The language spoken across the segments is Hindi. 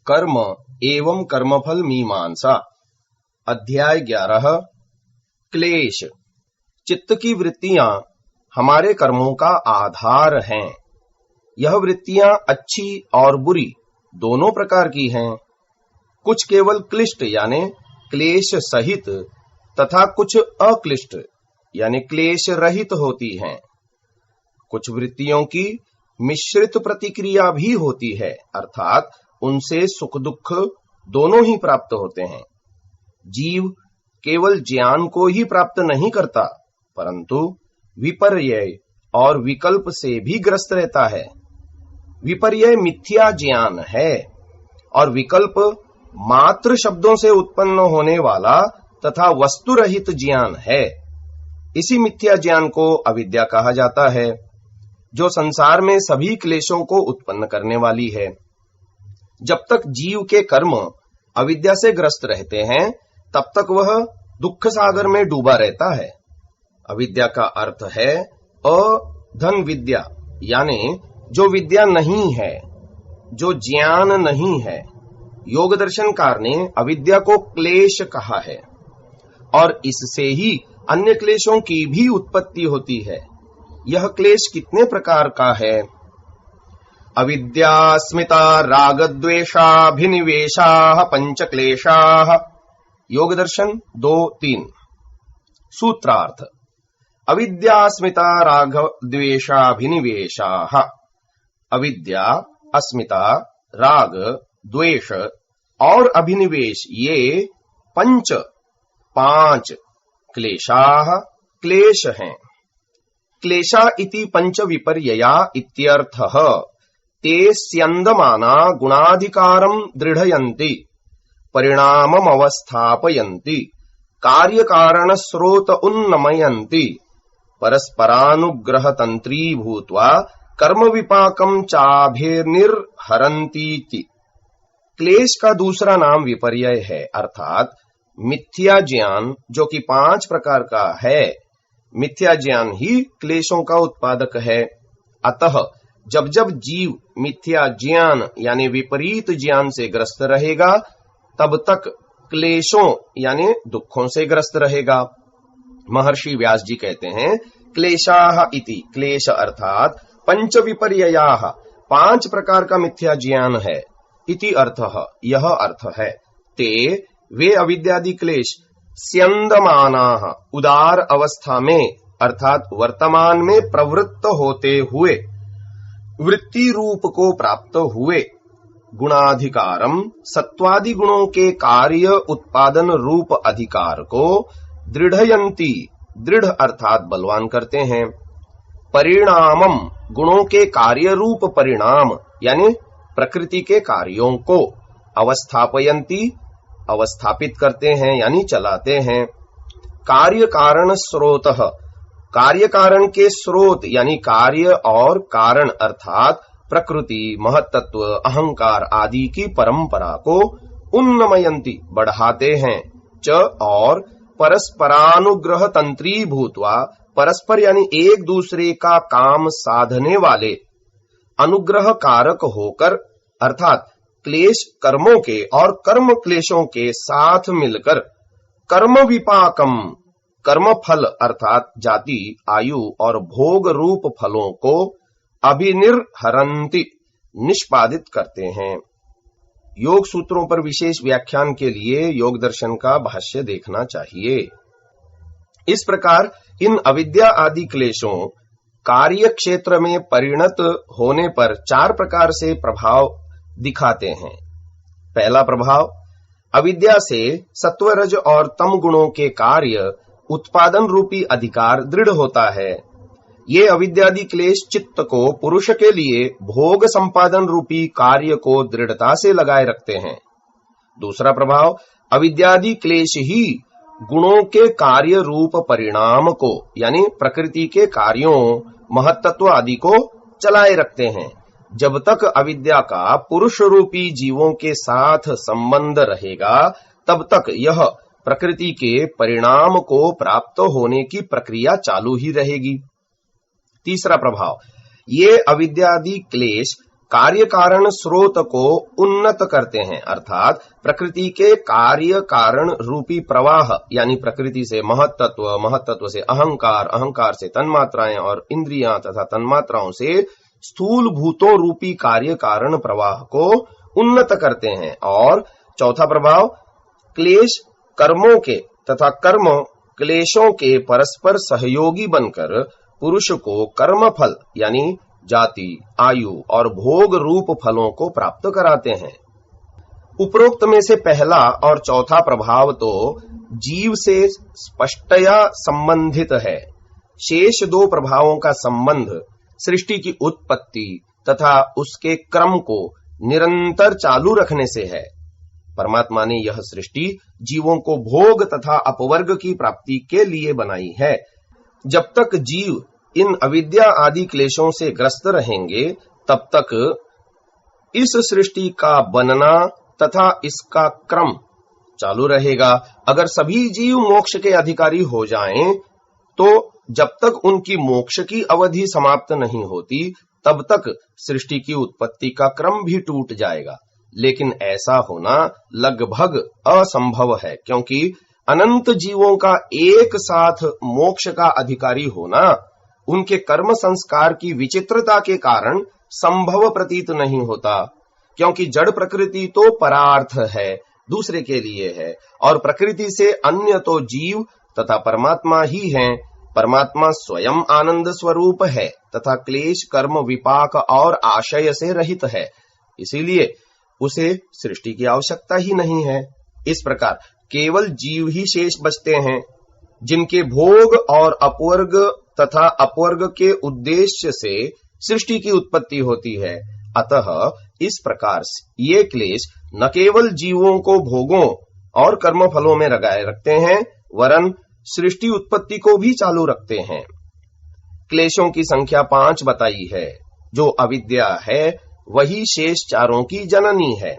कर्म एवं कर्मफल मीमांसा। अध्याय 11। क्लेश। चित्त की वृत्तियां हमारे कर्मों का आधार हैं। यह वृत्तियां अच्छी और बुरी दोनों प्रकार की हैं। कुछ केवल क्लिष्ट यानी क्लेश सहित तथा कुछ अक्लिष्ट यानी क्लेश रहित होती हैं। कुछ वृत्तियों की मिश्रित प्रतिक्रिया भी होती है, अर्थात उनसे सुख दुख दोनों ही प्राप्त होते हैं। जीव केवल ज्ञान को ही प्राप्त नहीं करता, परंतु विपर्यय और विकल्प से भी ग्रस्त रहता है। विपर्यय मिथ्या ज्ञान है और विकल्प मात्र शब्दों से उत्पन्न होने वाला तथा वस्तु रहित ज्ञान है। इसी मिथ्या ज्ञान को अविद्या कहा जाता है, जो संसार में सभी क्लेशों को उत्पन्न करने वाली है। जब तक जीव के कर्म अविद्या से ग्रस्त रहते हैं, तब तक वह दुख सागर में डूबा रहता है। अविद्या का अर्थ है अधन विद्या, यानी जो विद्या नहीं है, जो ज्ञान नहीं है। योग दर्शनकार ने अविद्या को क्लेश कहा है और इससे ही अन्य क्लेशों की भी उत्पत्ति होती है। यह क्लेश कितने प्रकार का है? अविद्यास्मिता रागद्वेषाभिनिवेशाः पंच क्लेशाः। योग दर्शन 2-3। सूत्रार्थ। अविद्यास्मिता रागद्वेषाभिनिवेशाः। अविद्या, अस्मिता, राग, द्वेष और अभिनिवेश ये पांच क्लेशाः क्लेश हैं। क्लेशा इति पंच विपर्यया इत्यर्थः। ते स्यन्दमाना गुणाधिकारं दृढयन्ति, परिणाममवस्थापयन्ति, कार्यकारण स्रोत उन्नमयन्ति, परस्परानुग्रहतन्त्री भूत्वा कर्म विपाकं चाभिर्निर्हरन्तीति। क्लेश का दूसरा नाम विपर्यय है, अर्थात मिथ्या ज्ञान, जो कि 5 प्रकार का है। मिथ्या ज्ञान ही क्लेशों का उत्पादक है। अतः जब जब जीव मिथ्या ज्ञान यानी विपरीत ज्ञान से ग्रस्त रहेगा, तब तक क्लेशों यानी दुखों से ग्रस्त रहेगा। महर्षि व्यास जी कहते हैं, क्लेशाः इति, क्लेश अर्थात पंच विपर्ययाः, 5 प्रकार का मिथ्या ज्ञान है। इति अर्थः, यह अर्थ है। ते वे अविद्यादि क्लेश स्यन्दमानाः, उदार अवस्था में अर्थात वर्तमान में प्रवृत्त होते हुए, वृत्ति रूप को प्राप्त हुए, गुणाधिकारम, सत्वादि गुणों के कार्य उत्पादन रूप अधिकार को दृढ़यन्ति, दृढ़ अर्थात बलवान करते हैं। परिणामम, गुणों के कार्य रूप परिणाम यानी प्रकृति के कार्यों को, अवस्थापयन्ति, अवस्थापित करते हैं यानी चलाते हैं। कार्य कारण स्रोतः, कार्य कारण के स्रोत यानी कार्य और कारण अर्थात प्रकृति, महत्त्व, अहंकार आदि की परंपरा को उन्नमयन्ति, बढ़ाते हैं। च और परस्परानुग्रह तंत्री भूत्वा, परस्पर यानी एक दूसरे का काम साधने वाले, अनुग्रह कारक होकर अर्थात क्लेश कर्मों के और कर्म क्लेशों के साथ मिलकर कर्म विपाकम, कर्म फल अर्थात जाति, आयु और भोग रूप फलों को अभिनिर्हरन्ति, निष्पादित करते हैं। योग सूत्रों पर विशेष व्याख्यान के लिए योग दर्शन का भाष्य देखना चाहिए। इस प्रकार इन अविद्या आदि क्लेशों कार्य क्षेत्र में परिणत होने पर 4 प्रकार से प्रभाव दिखाते हैं। पहला प्रभाव, अविद्या से सत्वरज और तम गुणों के कार्य उत्पादन रूपी अधिकार दृढ़ होता है। ये अविद्यादि क्लेश चित्त को पुरुष के लिए भोग संपादन रूपी कार्य को दृढ़ता से लगाए रखते हैं। दूसरा प्रभाव, अविद्यादि क्लेश ही गुणों के कार्य रूप परिणाम को यानी प्रकृति के कार्यों, महत्त्व आदि को चलाए रखते हैं। जब तक अविद्या का पुरुष रूपी जीवों के साथ संबंध रहेगा, तब तक यह प्रकृति के परिणाम को प्राप्त होने की प्रक्रिया चालू ही रहेगी। तीसरा प्रभाव, ये अविद्यादि क्लेश कार्य कारण स्रोत को उन्नत करते हैं, अर्थात प्रकृति के कार्य कारण रूपी प्रवाह यानी प्रकृति से महत्त्व, महत्त्व से अहंकार, अहंकार से तन्मात्राएं और इंद्रियां तथा तन्मात्राओं से स्थूल भूतों रूपी कार्य कारण प्रवाह को उन्नत करते हैं। और चौथा प्रभाव, क्लेश कर्मों के तथा कर्म क्लेशों के परस्पर सहयोगी बनकर पुरुष को कर्म फल यानी जाति, आयु और भोग रूप फलों को प्राप्त कराते हैं। उपरोक्त में से पहला और चौथा प्रभाव तो जीव से स्पष्टया संबंधित है। शेष दो प्रभावों का संबंध सृष्टि की उत्पत्ति तथा उसके क्रम को निरंतर चालू रखने से है। परमात्मा ने यह सृष्टि जीवों को भोग तथा अपवर्ग की प्राप्ति के लिए बनाई है। जब तक जीव इन अविद्या आदि क्लेशों से ग्रस्त रहेंगे तब तक इस सृष्टि का बनना तथा इसका क्रम चालू रहेगा। अगर सभी जीव मोक्ष के अधिकारी हो जाएं तो जब तक उनकी मोक्ष की अवधि समाप्त नहीं होती तब तक सृष्टि की उत्पत्ति का क्रम भी टूट जाएगा। लेकिन ऐसा होना लगभग असंभव है, क्योंकि अनंत जीवों का एक साथ मोक्ष का अधिकारी होना उनके कर्म संस्कार की विचित्रता के कारण संभव प्रतीत नहीं होता। क्योंकि जड़ प्रकृति तो परार्थ है, दूसरे के लिए है, और प्रकृति से अन्य तो जीव तथा परमात्मा ही हैं। परमात्मा स्वयं आनंद स्वरूप है तथा क्लेश कर्म विपाक और आशय से रहित है, इसीलिए उसे सृष्टि की आवश्यकता ही नहीं है। इस प्रकार केवल जीव ही शेष बचते हैं, जिनके भोग और अपवर्ग तथा अपवर्ग के उद्देश्य से सृष्टि की उत्पत्ति होती है। अतः इस प्रकार ये क्लेश न केवल जीवों को भोगों और कर्म फलों में लगाए रखते हैं, वरन सृष्टि उत्पत्ति को भी चालू रखते हैं। क्लेशों की संख्या 5 बताई है। जो अविद्या है वही शेष चारों की जननी है।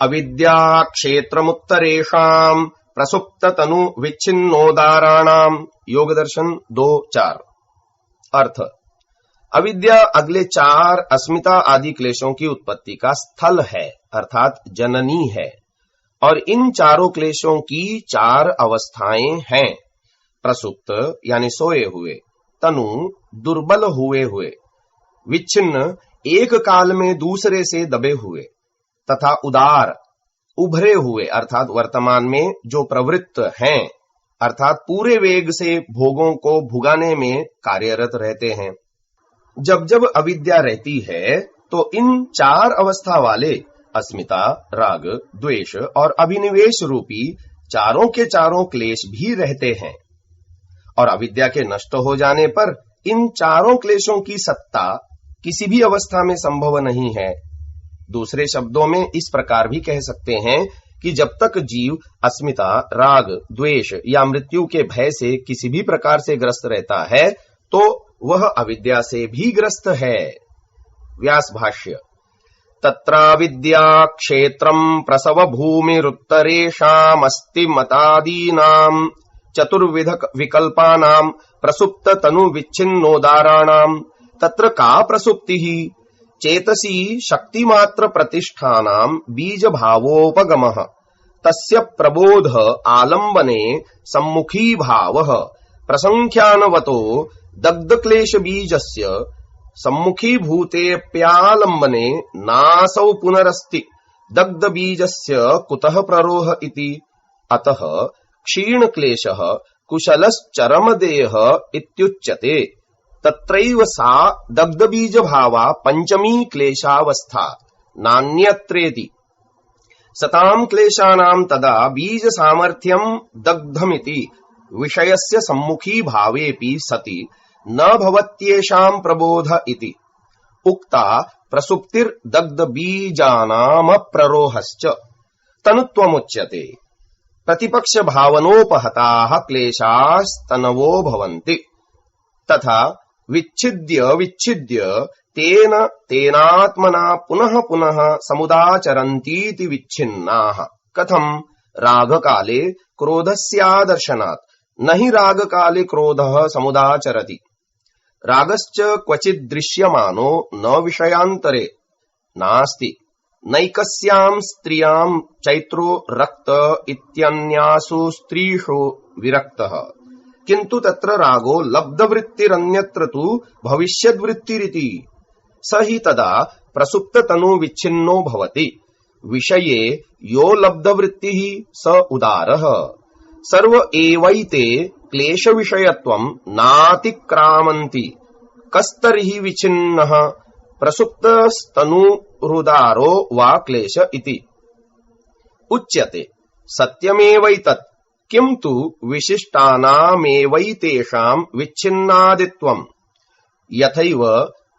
अविद्या क्षेत्रमुत्तरेषाम् प्रसुप्त तनु विच्छिन्नोदाराणाम, योग दर्शन 2:4। अर्थ, अविद्या अगले 4 अस्मिता आदि क्लेशों की उत्पत्ति का स्थल है, अर्थात जननी है। और इन चारों क्लेशों की 4 अवस्थाएं हैं। प्रसुप्त यानी सोए हुए, तनु दुर्बल हुए हुए, विच्छिन्न एक काल में दूसरे से दबे हुए, तथा उदार उभरे हुए अर्थात वर्तमान में जो प्रवृत्त हैं, अर्थात पूरे वेग से भोगों को भुगाने में कार्यरत रहते हैं। जब जब अविद्या रहती है तो इन 4 अवस्था वाले अस्मिता, राग, द्वेष और अभिनिवेश रूपी चारों के चारों क्लेश भी रहते हैं। और अविद्या के नष्ट हो जाने पर इन चारों क्लेशों की सत्ता किसी भी अवस्था में संभव नहीं है। दूसरे शब्दों में इस प्रकार भी कह सकते हैं कि जब तक जीव अस्मिता, राग, द्वेष या मृत्यु के भय से किसी भी प्रकार से ग्रस्त रहता है तो वह अविद्या से भी ग्रस्त है। व्यास भाष्य, तत्राविद्या क्षेत्रम् प्रसव भूमिरुत्तरेषामस्ति मतादीनाम् चतुर्विध विकल्पानाम् प्रसुप्त तनु विच्छिन्नोदाराणाम् तत्र का प्रसुप्तिः चेतसी शक्तिमात्र प्रतिष्ठानाम् बीज भावोपगमः तस्य प्रबोध आलम्बने सम्मुखी भावः प्रसंख्यानवतो दग्ध क्लेश बीजस्य सम्मुखी भूतेऽप्यालम्बने नासौ पुनरस्ति दग्ध बीजस्य कुतः प्ररोह इति। अतः क्षीण क्लेशः कुशलश्चरमदेह इत्युच्यते। तत्रैव सा दग्ध बीज भावा पंचमी क्लेशावस्था नान्यत्रेति। सतां क्लेशानां तदा बीज सामर्थ्यं दग्धमिति विषयस्य सम्मुखी भावेपि सति न भवत्येषां प्रबोध इति। उक्ता प्रसुप्तिर्दग्ध बीजानामप्ररोहश्च तनुत्वमुच्यते। प्रतिपक्ष भावनोपहताः क्लेशास्तनवो भवन्ति तथा विच्छिद्य तेन तेनात्मना पुनः पुनः समुदाचरन्तीति विच्छिन्नाः। कथं रागकाले क्रोधस्यादर्शनात् न हि रागकाले क्रोधः समुदाचरति। रागश्च क्वचित् दृश्यमानो न विषयान्तरे नास्ति नैकस्यां स्त्रियां चैत्रो रक्त इत्यन्यासु स्त्रीषु विरक्तः किन्तु तत्र रागो लब्धवृत्तिरन्यत्र तु भविष्यद्वृत्तिरिति स हि तदा प्रसुप्ततनु विच्छिन्नो भवति विषये यो लब्धवृत्तिः स उदारः सर्व एवैते क्लेश विषयत्वं नातिक्रामन्ति कस्तर्हि विच्छिन्नः प्रसुप्तस्तनुरुदारो वा क्लेश इति उच्यते सत्यमेवैतत् किन्तु विशिष्टानामेवैतेषां विच्छिन्नादित्वम् यथैव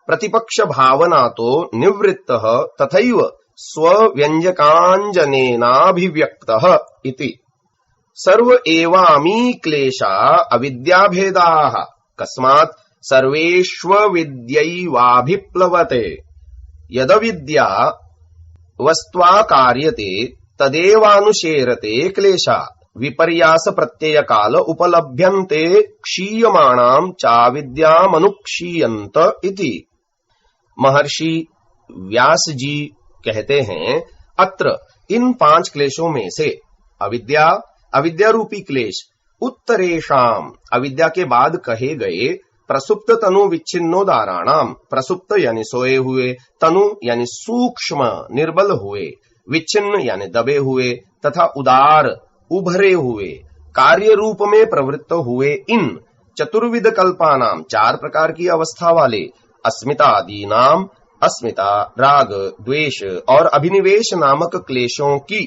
प्रतिपक्षभावनातो निवृत्तः तथैव स्वव्यञ्जकाञ्जनेनाभिव्यक्तः इति सर्व एवामी क्लेशा अविद्याभेदाः कस्मात् सर्वेष्वविद्यैवाभिप्लवते यदविद्या वस्त्वाकार्यते तदेवानुशेरते क्लेशा विपर्यास प्रत्यय काल उपलभ्यन्ते क्षीयमाणां चाविद्यामनुक्षीयन्त इति। महर्षि व्यास जी कहते हैं अत्र इन 5 क्लेशों में से अविद्या अविद्या रूपी क्लेश उत्तरेषाम अविद्या के बाद कहे गए प्रसुप्त तनु विच्छिन्नोदाराणाम प्रसुप्त यानी सोए हुए तनु यानी सूक्ष्म निर्बल हुए विच्छिन्न यानी दबे हुए तथा उदार उभरे हुए कार्य रूप में प्रवृत्त हुए इन चतुर्विध कल्पानाम 4 प्रकार की अवस्था वाले अस्मिता आदि नाम अस्मिता राग द्वेष और अभिनिवेश नामक क्लेशों की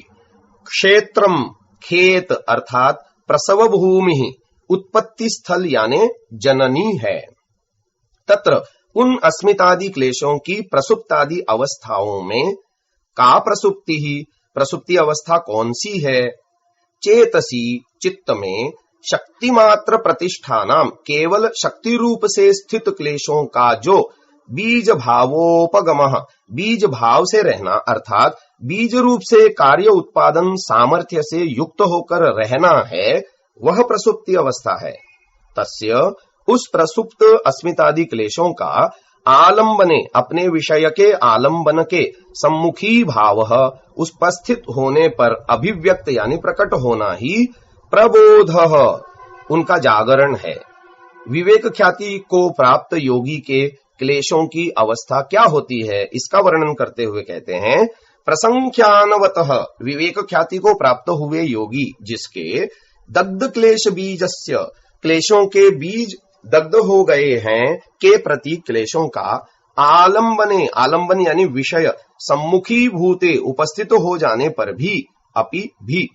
क्षेत्रम खेत अर्थात प्रसव भूमि उत्पत्ति स्थल यानी जननी है। तत्र उन अस्मितादि क्लेशों की प्रसुप्तादि अवस्थाओं में का प्रसुप्ति ही प्रसुप्ति अवस्था कौन सी है? चेतसी चित्त में शक्तिमात्र प्रतिष्ठानाम केवल शक्ति रूप से स्थित क्लेशों का जो बीज भावोपगमः बीज भाव से रहना अर्थात बीज रूप से कार्य उत्पादन सामर्थ्य से युक्त होकर रहना है वह प्रसुप्ति अवस्था है। तस्य उस प्रसुप्त अस्मितादि क्लेशों का आलंबने अपने विषय के आलंबन के सम्मुखी भाव उपस्थित होने पर अभिव्यक्त यानी प्रकट होना ही प्रबोध उनका जागरण है। विवेक ख्याति को प्राप्त योगी के क्लेशों की अवस्था क्या होती है इसका वर्णन करते हुए कहते हैं प्रसंख्यानवतः विवेक ख्याति को प्राप्त हुए योगी जिसके दग्ध क्लेश बीजस्य क्लेशों के बीज दग्ध हो गए हैं के प्रति क्लेशों का आलंबन यानी विषय सम्मुखी भूते उपस्थित हो जाने पर भी अपि भी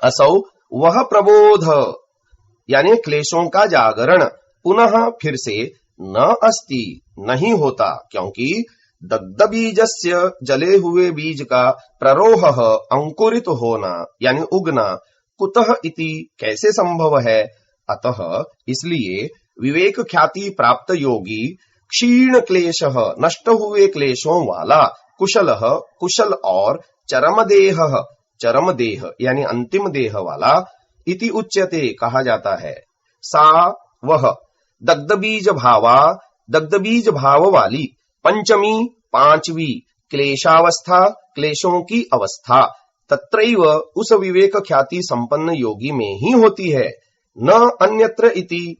असौ वह प्रबोध यानी क्लेशों का जागरण पुनः फिर से न अस्ति नहीं होता क्योंकि दग्ध बीजस्य जले हुए बीज का प्ररोह अंकुरित होना यानी उगना कुतः इति कैसे संभव है। अतः इसलिए विवेक ख्याति प्राप्त योगी क्षीण क्लेश नष्ट हुए क्लेशों वाला कुशल और चरम देह यानी अंतिम देह वाला इति उच्यते कहा जाता है। सा वह दग्ध बीज भाव वाली पंचमी 5वीं क्लेशावस्था क्लेशों की अवस्था तत्रैव उस विवेक ख्याति संपन्न योगी में ही होती है न अन्यत्र इति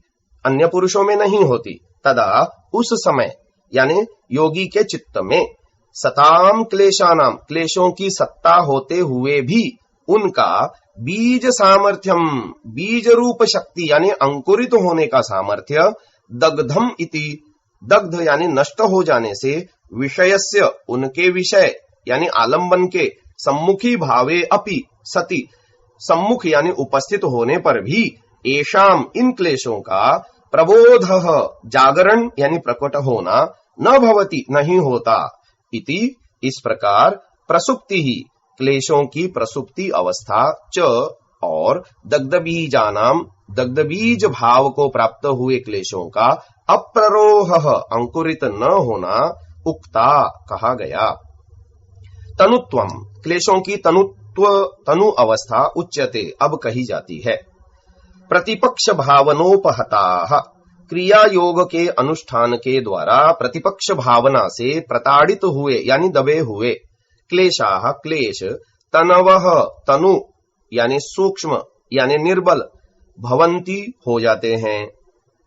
अन्य पुरुषों में नहीं होती। तदा उस समय यानी योगी के चित्त में सताम क्लेशानाम क्लेशों की सत्ता होते हुए भी उनका बीज सामर्थ्यम बीज रूप शक्ति यानी अंकुरित होने का सामर्थ्य दग्धम इति दग्ध यानी नष्ट हो जाने से विषयस्य उनके विषय यानी आलंबन के सम्मुखी भावे अपि सति सम्मुख यानी उपस्थित होने पर भी एषाम इन क्लेशों का प्रबोध जागरण यानी प्रकट होना न भवति नहीं होता इति इस प्रकार प्रसुप्ति ही क्लेशों की प्रसुप्ति अवस्था च और दग्धबीज भाव को प्राप्त हुए क्लेशों का अप्ररोह अंकुरित न होना उक्ता कहा गया। तनुत्वम क्लेशों की तनु अवस्था उच्यते अब कही जाती है। प्रतिपक्ष भावनोपहता क्रिया योग के अनुष्ठान के द्वारा प्रतिपक्ष भावना से प्रताड़ित हुए यानी दबे हुए क्लेशाः क्लेश तनवः तनु यानी सूक्ष्म यानी निर्बल भवंती हो जाते हैं,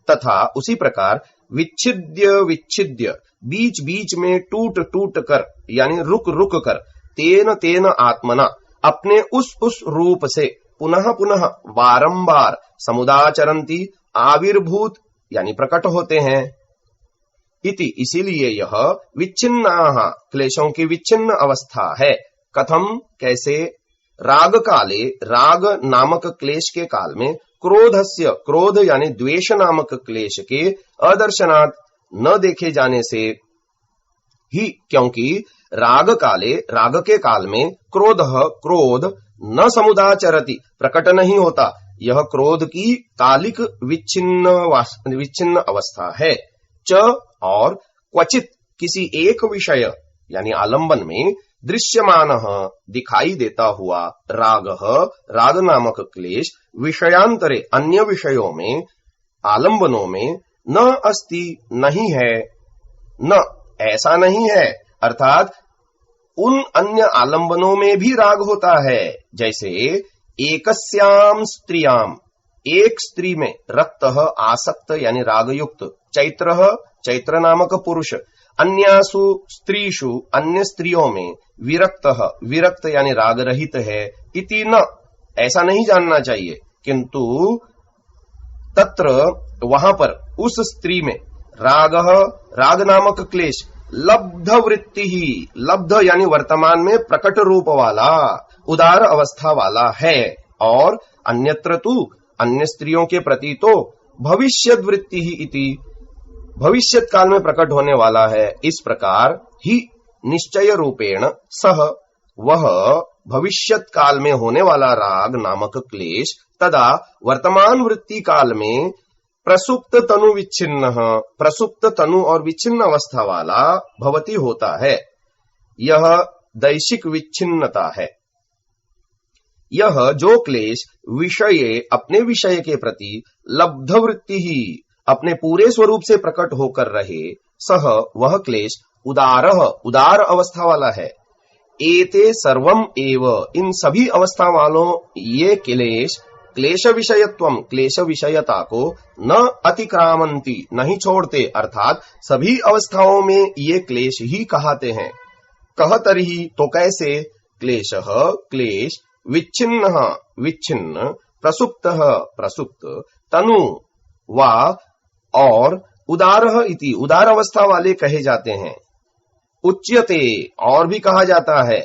तथा उसी प्रकार विच्छिद्य विच्छिद्य बीच बीच में टूट टूट कर यानी रुक रुक कर तेन तेन आत्मना अपने उस रूप से पुनः पुनः बारंबार समुदाचरन्ति आविर्भूत यानी प्रकट होते हैं। इति इसीलिए यह विच्छिन्नाः क्लेशों की विच्छिन्न अवस्था है। कथम कैसे? राग काले राग नामक क्लेश के काल में क्रोधस्य क्रोध यानी द्वेष नामक क्लेश के अदर्शनात् न देखे जाने से ही, क्योंकि राग काले राग के काल में क्रोध न समुदाचरति प्रकट नहीं होता, यह क्रोध की कालिक विच्छिन्न अवस्था है। च और क्वचित किसी एक विषय यानी आलंबन में दृश्यमानः दिखाई देता हुआ राग नामक क्लेश विषयांतरे अन्य विषयों में आलंबनों में न अस्ति नहीं है, न ऐसा नहीं है, अर्थात उन अन्य आलंबनों में भी राग होता है। जैसे एकस्याम स्त्रियाम एक स्त्री में रक्तः आसक्त यानी रागयुक्त चैत्र नामक पुरुष, अन्यासु स्त्रीषु अन्य स्त्रियों में विरक्त यानी राग रहित है। इति न ऐसा नहीं जानना चाहिए, किंतु तत्र वहां पर उस स्त्री में राग नामक क्लेश लब्ध वृत्ति ही, लब्ध यानी वर्तमान में प्रकट रूप वाला उदार अवस्था वाला है, और अन्यत्र तु अन्य स्त्रियों के प्रति तो भविष्यद वृत्ति ही इति भविष्यत काल में प्रकट होने वाला है। इस प्रकार ही निश्चय रूपेण सह वह भविष्यत काल में होने वाला राग नामक क्लेश तदा वर्तमान वृत्ति काल में प्रसुप्त तनु विच्छिन्न, प्रसुप्त तनु और विच्छिन्न अवस्था वाला भवती होता है। यह दैशिक विच्छिन्नता है। यह जो क्लेश विषये अपने विषय के प्रति लब्ध वृत्ति ही अपने पूरे स्वरूप से प्रकट होकर रहे, सह वह क्लेश उदार अवस्था वाला है। एते सर्वम एव इन सभी अवस्था वालों ये क्लेश विषयत्वम क्लेश विषयता को न अतिक्रामंती नहीं छोड़ते, अर्थात सभी अवस्थाओं में ये क्लेश ही कहते हैं। कह तरही तो कैसे? क्लेशः क्लेश विच्छिन्न प्रसुप्त तनु वा और उदारः इति उदार अवस्था वाले कहे जाते हैं। उच्यते और भी कहा जाता है।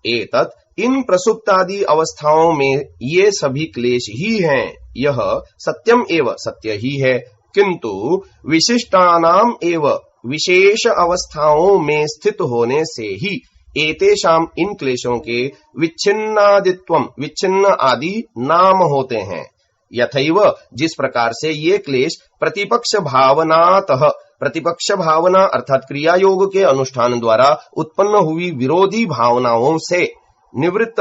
एतत् इन प्रसुप्तादि अवस्थाओं में ये सभी क्लेश ही हैं। यह सत्यम एव सत्य ही है, किंतु विशिष्टानाम एव विशेष अवस्थाओं में स्थित होने से ही एतेषाम इन क्लेशों के विच्छिन्नादित्वम विच्छिन्न आदि नाम होते हैं। यथैव जिस प्रकार से ये क्लेश प्रतिपक्ष भावनातः प्रतिपक्ष भावना अर्थात क्रिया योग के अनुष्ठान द्वारा उत्पन्न हुई विरोधी भावनाओं से निवृत्त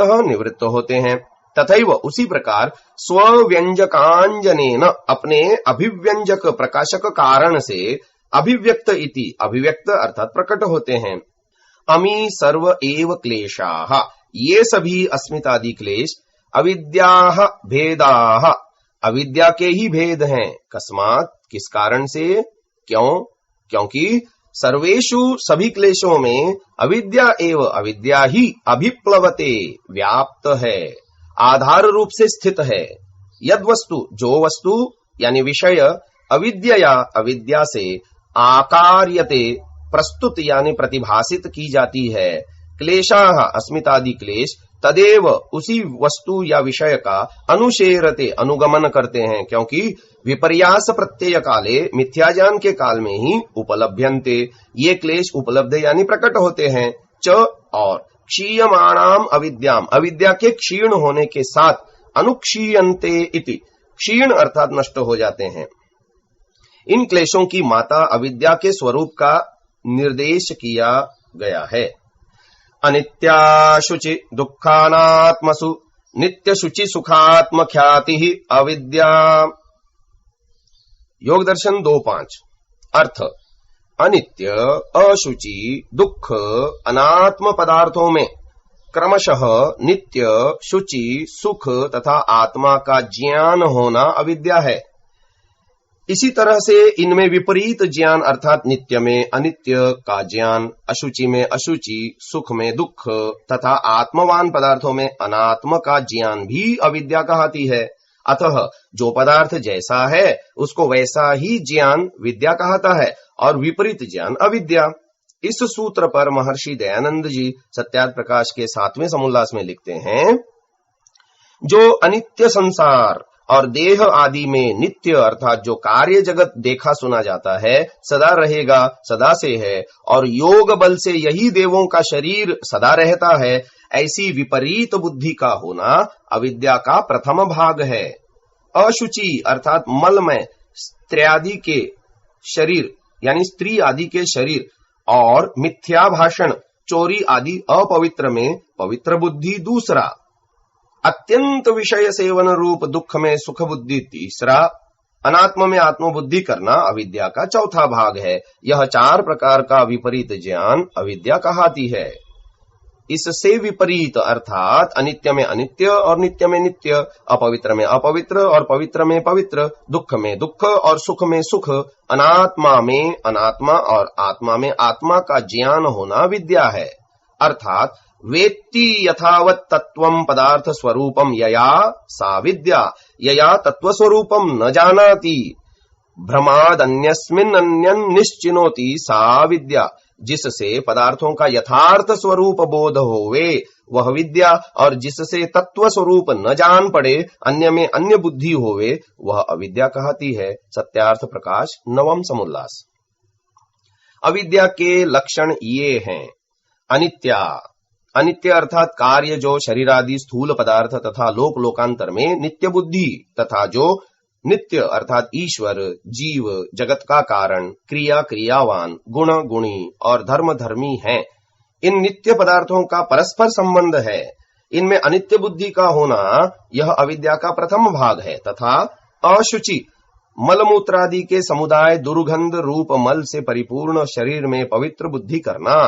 होते हैं, तथैव उसी प्रकार स्वव्यंजकांजनेन अपने अभिव्यंजक प्रकाशक कारण से अभिव्यक्त इति अभिव्यक्त अर्थात प्रकट होते हैं। अमी सर्व एव क्लेशाः ये सभी अस्मितादि क्लेश अविद्याः भेदाः अविद्या के ही भेद हैं। कस्मात् किस कारण से? क्यों? क्योंकि सर्वेषु सभी क्लेशों में अविद्या एव अविद्या ही अभिप्लवते व्याप्त है, आधार रूप से स्थित है। यद वस्तु जो वस्तु यानी विषय अविद्या अविद्या से आकार्यते प्रस्तुत यानी प्रतिभासित की जाती है। क्लेशाः अस्मितादि क्लेश तदेव उसी वस्तु या विषय का अनुशेरते अनुगमन करते हैं, क्योंकि विपर्यास प्रत्यय काले मिथ्याज्ञान के काल में ही उपलभ्यन्ते ये क्लेश उपलब्ध यानी प्रकट होते हैं। च और क्षीयमाणाम अविद्याम अविद्या के क्षीण होने के साथ अनुक्षीयन्ते इति क्षीण अर्थात नष्ट हो जाते हैं। इन क्लेशों की माता अविद्या के स्वरूप का निर्देश किया गया है। अनित्या शुचि दुःखानात्मसु नित्य शुचि सुखात्म ख्याति अविद्या। योग दर्शन 2.5 अर्थ अनित्य, अशुचि, दुख, अनात्म पदार्थों में क्रमशः नित्य, शुचि, सुख तथा आत्मा का ज्ञान होना अविद्या है। इसी तरह से इनमें विपरीत ज्ञान अर्थात नित्य में अनित्य का ज्ञान, अशुचि में अशुचि, सुख में दुख तथा आत्मवान पदार्थों में अनात्म का ज्ञान भी अविद्या कहलाती है। अतः जो पदार्थ जैसा है उसको वैसा ही ज्ञान विद्या कहता है और विपरीत ज्ञान अविद्या। इस सूत्र पर महर्षि दयानंद जी सत्यार्थ प्रकाश के 7वें समोल्लास में लिखते हैं, जो अनित्य संसार और देह आदि में नित्य अर्थात जो कार्य जगत देखा सुना जाता है सदा रहेगा, सदा से है और योग बल से यही देवों का शरीर सदा रहता है, ऐसी विपरीत बुद्धि का होना अविद्या का प्रथम भाग है। अशुचि अर्थात मलमय स्त्रियादि के शरीर यानी स्त्री आदि के शरीर और मिथ्या भाषण, चोरी आदि अपवित्र में पवित्र बुद्धि दूसरा, अत्यंत विषय सेवन रूप दुख में सुख बुद्धि तीसरा, अनात्म में आत्मबुद्धि करना अविद्या का चौथा भाग है। यह 4 प्रकार का विपरीत ज्ञान अविद्या कहलाती है। इससे विपरीत अर्थात अनित्य में अनित्य और नित्य में नित्य, अपवित्र में अपवित्र और पवित्र में पवित्र, दुख में दुख और सुख में सुख, अनात्मा में अनात्मा और आत्मा में आत्मा का ज्ञान होना विद्या है। अर्थात वेत्ति यथावत् तत्वं पदार्थ स्वरूपम यया सा विद्या, यया तत्व स्वरूपम न जानाति भ्रमाद अन्यस्मिन् अन्यं निश्चिनोति सा विद्या। जिससे पदार्थों का यथार्थ स्वरूप बोध होवे वह विद्या, और जिससे तत्व स्वरूप न जान पड़े अन्य में अन्य बुद्धि होवे वह अविद्या कहती है। सत्यार्थ प्रकाश 9वां समोल्लास। अविद्या के लक्षण ये हैं। अनित्या, अनित्य अर्थात कार्य जो शरीरादि स्थूल पदार्थ तथा लोक लोकांतर में नित्य बुद्धि, तथा जो नित्य अर्थात ईश्वर, जीव, जगत का कारण, क्रिया क्रियावान, गुण गुणी और धर्म धर्मी हैं। इन नित्य पदार्थों का परस्पर संबंध है। इनमें अनित्य बुद्धि का होना यह अविद्या का प्रथम भाग है। तथा अशुचि, मलमूत्रादि के समुदाय दुर्गंध रूप मल से परिपूर्ण शरीर में पवित्र बुद्धि करना,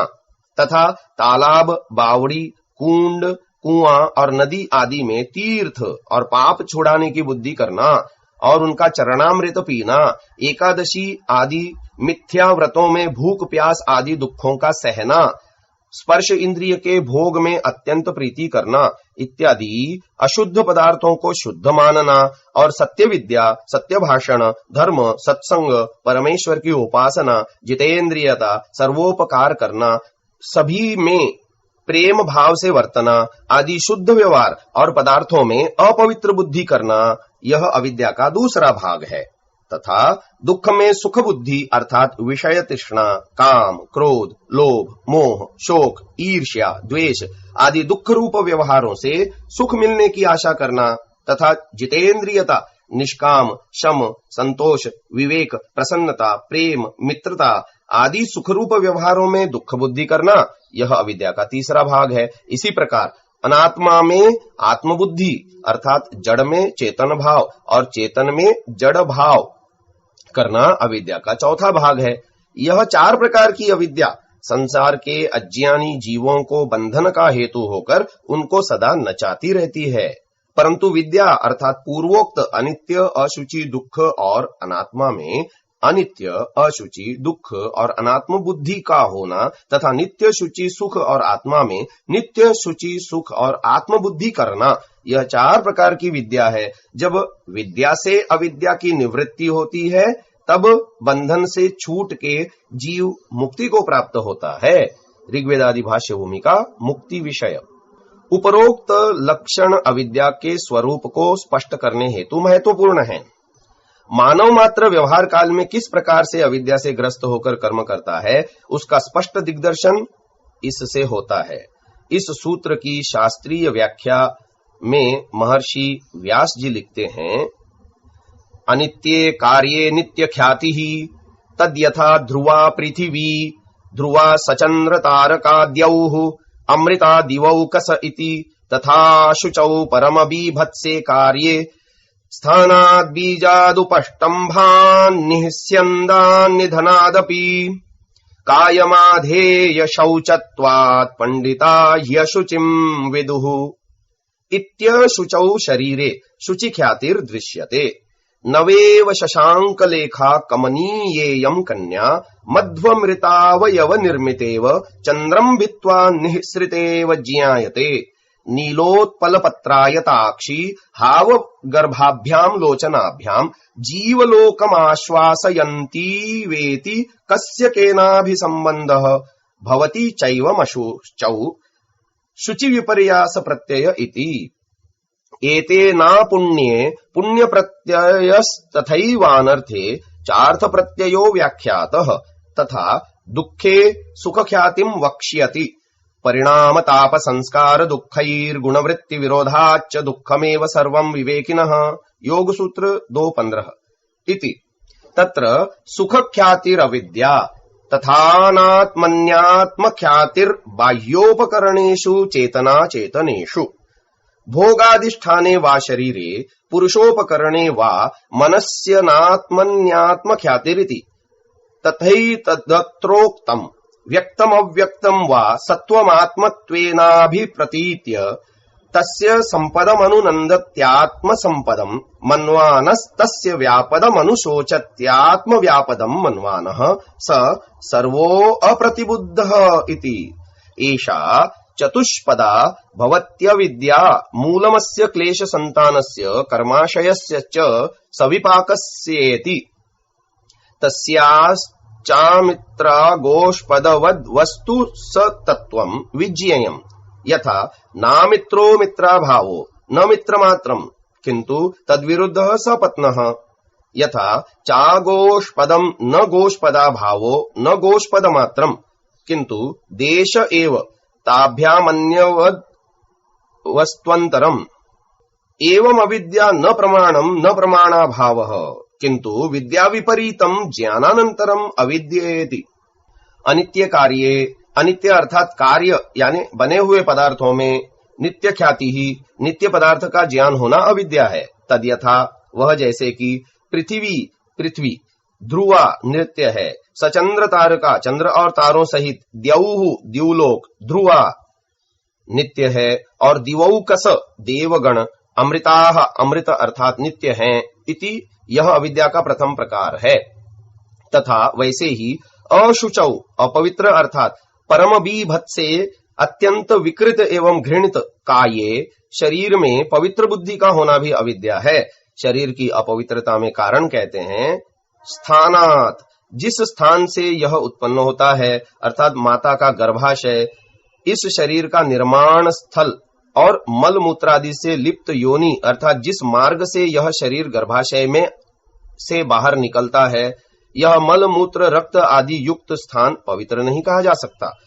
तथा तालाब, बावड़ी, कुंड, कुआं और नदी आदि में तीर्थ और पाप छुड़ाने की बुद्धि करना और उनका चरणामृत पीना, एकादशी आदि मिथ्या व्रतों में भूख प्यास आदि दुखों का सहना, स्पर्श इंद्रिय के भोग में अत्यंत प्रीति करना इत्यादि अशुद्ध पदार्थों को शुद्ध मानना और सत्य विद्या, सत्य भाषण, धर्म, सत्संग, परमेश्वर की उपासना, जितेंद्रियता, सर्वोपकार करना, सभी में प्रेम भाव से वर्तना आदि शुद्ध व्यवहार और पदार्थों में अपवित्र बुद्धि करना यह अविद्या का दूसरा भाग है। तथा दुख में सुख बुद्धि अर्थात विषय तृष्णा, काम, क्रोध, लोभ, मोह, शोक, ईर्ष्या, द्वेष आदि दुख रूप व्यवहारों से सुख मिलने की आशा करना, तथा जितेंद्रियता, निष्काम, शम, संतोष, विवेक, प्रसन्नता, प्रेम, मित्रता आदि सुख रूप व्यवहारों में दुख बुद्धि करना यह अविद्या का तीसरा भाग है। इसी प्रकार अनात्मा में आत्मबुद्धि अर्थात जड़ में चेतन भाव और चेतन में जड़ भाव करना अविद्या का चौथा भाग है। यह 4 प्रकार की अविद्या संसार के अज्ञानी जीवों को बंधन का हेतु होकर उनको सदा नचाती रहती है। परंतु विद्या अर्थात पूर्वोक्त अनित्य, अशुचि, दुख और अनात्मा में अनित्य, अशुचि, दुख और अनात्म बुद्धि का होना तथा नित्य, शुचि, सुख और आत्मा में नित्य, शुचि, सुख और आत्म बुद्धि करना यह 4 प्रकार की विद्या है। जब विद्या से अविद्या की निवृत्ति होती है तब बंधन से छूट के जीव मुक्ति को प्राप्त होता है। ऋग्वेदादि भाष्य भूमिका मुक्ति विषय। उपरोक्त लक्षण अविद्या के स्वरूप को स्पष्ट करने हेतु महत्वपूर्ण है। मानव मात्र व्यवहार काल में किस प्रकार से अविद्या से ग्रस्त होकर कर्म करता है उसका स्पष्ट दिग्दर्शन इससे होता है। इस सूत्र की शास्त्रीय व्याख्या में महर्षि व्यास जी लिखते हैं, अनित्ये कार्ये नित्य ख्याति ही तद यथा ध्रुवा पृथिवी ध्रुवा सचंद्र तारकाद्यौः अमृता दिवौकस इति तथा शुचौ परम बीभत्से कार्ये स्थानाद् बीजादुपष्टम्भान् निःस्यन्दान् निधनादपि कायमाधेय शौचत्वात् पंडिता ह्यशुचिम् विदुः इत्यशुचौ शरीरे शुचिख्यातिर्दृश्यते। नवेव शशाङ्कलेखा कमनीयेयम् कन्या मध्वमृतावयव निर्मितेव चन्द्रम् भित्त्वा निःसृतेव ज्ञायते। नीलोत्पलपत्रायताक्षी हाव गर्भाभ्याम् लोचनाभ्याम् जीवलोकमाश्वासयन्ती वेति कस्य केनाभिसम्बन्धः भवति चैवमशुचौ शुचि विपर्यास प्रत्यय इति। एतेना पुण्ये पुण्य प्रत्ययस्तथैवानर्थे चार्थ प्रत्ययो व्याख्यातः तथा दुःखे सुख ख्यातिम् वक्ष्यति। परिणाम ताप संस्कार दुःखैर्गुणवृत्ति विरोधाच्च दुःखमेव सर्वं विवेकिनः योग सूत्र 2:15 इति। तत्र सुख ख्यातिरविद्या तथानात्मन्यात्म ख्यातिर्बाह्योपकरणेषु चेतना चेतनेषु भोगाधिष्ठाने वा शरीरे पुरुषोपकरणे वा मनस्यनात्मन्यात्म ख्यातिरिति। तथैतदत्रोक्तम् व्यक्तमव्यक्तम् वा सत्त्वमात्मत्वेनाभिप्रतीत्य तस्य सम्पदमनुनन्दत्यात्मसम्पदम् मन्वानस्तस्य व्यापदमनुशोचत्यात्मव्यापदम् मन्वानः स सर्वो अप्रतिबुद्धः इति। एषा चतुष्पदा भवत्यविद्या मूलमस्य क्लेशसन्तानस्य कर्माशयस्य च सविपाकस्येति। तस्याश्चामित्रागोष्पदवद्वस्तु स तत्त्वम् विज्ञेयम्। यथा नामित्रो मित्राभावो न मित्रमात्रम् किन्तु तद्विरुद्धः स पत्नः। यथा चागोष्पदम् न गोष्पदाभावो न गोष्पदमात्रम् किन्तु देश एव ताभ्यामन्यवद्वस्त्वन्तरम्। एवमविद्या न प्रमाणम् न प्रमाणाभावः किन्तु विद्या विपरीतम् ज्ञानानन्तरम् अविद्येति। अनित्य कार्ये, अनित्य अर्थात कार्य यानी बने हुए पदार्थों में नित्य ख्याति ही नित्य पदार्थ का ज्ञान होना अविद्या है। तद्यथा वह जैसे कि पृथ्वी ध्रुवा नृत्य है, सचंद्र तारका चंद्र और तारों सहित द्यौः द्युलोक ध्रुवा नित्य है और दिवौकस देवगण अमृताः अमृत अर्थात नित्य हैं इति। यह अविद्या का प्रथम प्रकार है। तथा वैसे ही अशुचौ अपवित्र अर्थात परम बीभत्से अत्यंत विकृत एवं घृणित काये शरीर में पवित्र बुद्धि का होना भी अविद्या है। शरीर की अपवित्रता में कारण कहते हैं स्थानात, जिस स्थान से यह उत्पन्न होता है अर्थात माता का गर्भाशय, इस शरीर का निर्माण स्थल और मल मूत्रादि से लिप्त योनि अर्थात जिस मार्ग से यह शरीर गर्भाशय में से बाहर निकलता है, यह मल मूत्र रक्त आदि युक्त स्थान पवित्र नहीं कहा जा सकता।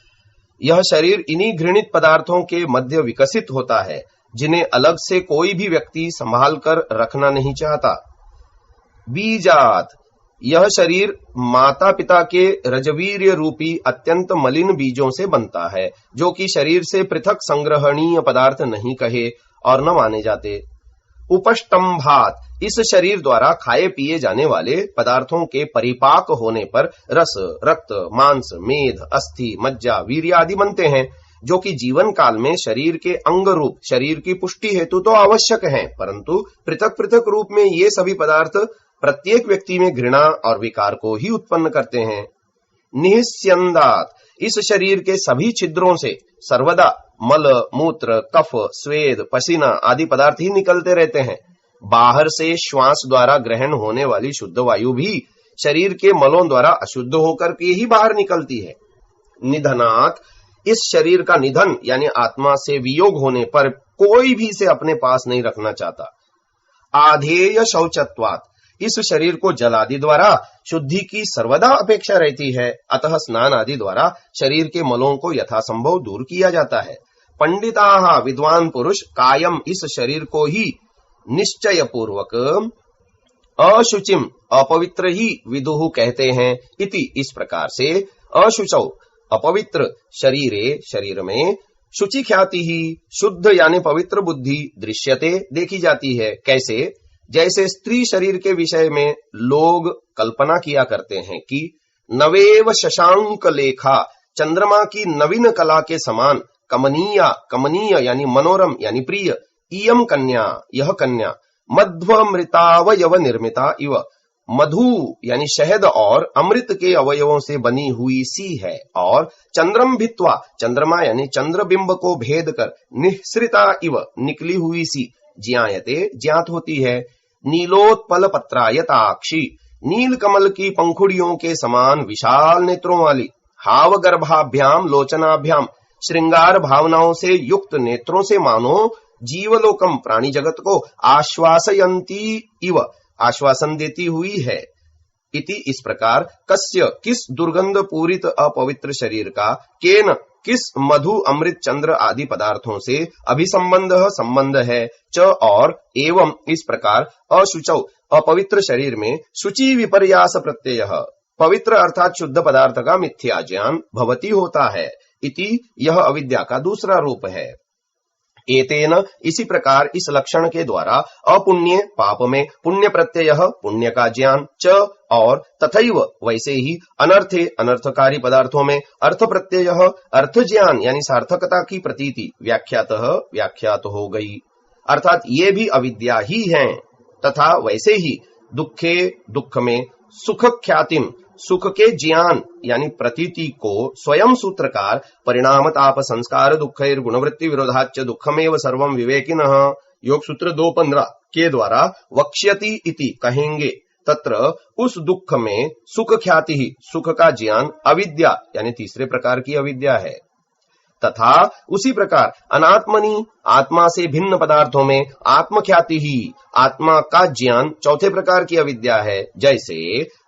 यह शरीर इन्हीं घृणित पदार्थों के मध्य विकसित होता है जिन्हें अलग से कोई भी व्यक्ति संभाल कर रखना नहीं चाहता। बीजात, यह शरीर माता पिता के रजवीर्य रूपी अत्यंत मलिन बीजों से बनता है जो कि शरीर से पृथक संग्रहणीय पदार्थ नहीं कहे और न माने जाते। उपष्टम्भात, इस शरीर द्वारा खाए पिए जाने वाले पदार्थों के परिपाक होने पर रस, रक्त, मांस, मेद, अस्थि, मज्जा, वीर्य आदि बनते हैं जो कि जीवन काल में शरीर के अंग रूप शरीर की पुष्टि हेतु तो आवश्यक हैं, परंतु पृथक पृथक रूप में ये सभी पदार्थ प्रत्येक व्यक्ति में घृणा और विकार को ही उत्पन्न करते हैं। निःस्यन्दात, इस शरीर के सभी छिद्रों से सर्वदा मल, मूत्र, कफ, स्वेद, पसीना आदि पदार्थ ही निकलते रहते हैं। बाहर से श्वास द्वारा ग्रहण होने वाली शुद्ध वायु भी शरीर के मलों द्वारा अशुद्ध होकर के ही बाहर निकलती है। निधनात, इस शरीर का निधन यानी आत्मा से वियोग होने पर कोई भी इसे अपने पास नहीं रखना चाहता। आधेय शौचत्वात्, इस शरीर को जल आदि द्वारा शुद्धि की सर्वदा अपेक्षा रहती है, अतः स्नान आदि द्वारा शरीर के मलों को यथासंभव दूर किया जाता है। पंडिताः, विद्वान पुरुष कायम, इस शरीर को ही निश्चय पूर्वक अशुचिम, अपवित्र ही विदुः कहते हैं इति। इस प्रकार से अशुचौ, अपवित्र शरीरे, शरीर में शुचि ख्याति ही, शुद्ध यानी पवित्र बुद्धि दृश्यते, देखी जाती है। कैसे? जैसे स्त्री शरीर के विषय में लोग कल्पना किया करते हैं कि नवेव शशांक लेखा, चंद्रमा की नवीन कला के समान, कमनीय यानी मनोरम यानी प्रिय, इयम कन्या यह कन्या, मध्वमृतावयव निर्मिता इव, मधु यानी शहद और अमृत के अवयवों से बनी हुई सी है, और चंद्रम भित्वा, चंद्रमा यानी चंद्रबिंब को भेद कर, निःसृता इव निकली हुई सी, ज्ञायते ज्ञात होती है, नीलोत्पल पत्रायताक्षी, नील कमल की पंखुड़ियों के समान विशाल नेत्रों वाली, हाव गर्भाभ्याम लोचनाभ्याम, श्रृंगार भावनाओं से युक्त नेत्रों से मानो जीवलोकम प्राणी जगत को आश्वासयंती इव आश्वासन देती हुई है। इति इस प्रकार कस्य किस दुर्गंध पूरित अपवित्र शरीर का, केन किस मधु अमृत चंद्र आदि पदार्थों से संबंध है, च और एवं इस प्रकार अशुचौ अपवित्र शरीर में शुचि विपर्यास प्रत्यय, पवित्र अर्थात शुद्ध पदार्थ का मिथ्या ज्ञान भवती होता है। इति यह अविद्या का दूसरा रूप है। एतेन इसी प्रकार इस लक्षण के द्वारा अपुण्य पाप में पुण्य प्रत्यय, पुण्य का ज्ञान, च और तथैव वैसे ही अनर्थे अनर्थकारी पदार्थों में अर्थ प्रत्यय, अर्थ ज्ञान यानी सार्थकता की प्रतीति व्याख्यात हो गई, अर्थात ये भी अविद्या ही हैं। तथा वैसे ही दुखे दुख में सुख ख्यातिम, सुख के ज्ञान यानी प्रतीति को स्वयं सूत्रकार परिणाम ताप संस्कार दुखैर गुणवृत्ति विरोधाच्च दुखमेव सर्वं विवेकिनः योग सूत्र 2.15 के द्वारा वक्ष्यति इति कहेंगे। तत्र उस दुख में सुख ख्याति ही, सुख का ज्ञान अविद्या यानी तीसरे प्रकार की अविद्या है। तथा उसी प्रकार अनात्मनि, आत्मा से भिन्न पदार्थों में आत्मख्याति ही, आत्मा का ज्ञान चौथे प्रकार की अविद्या है। जैसे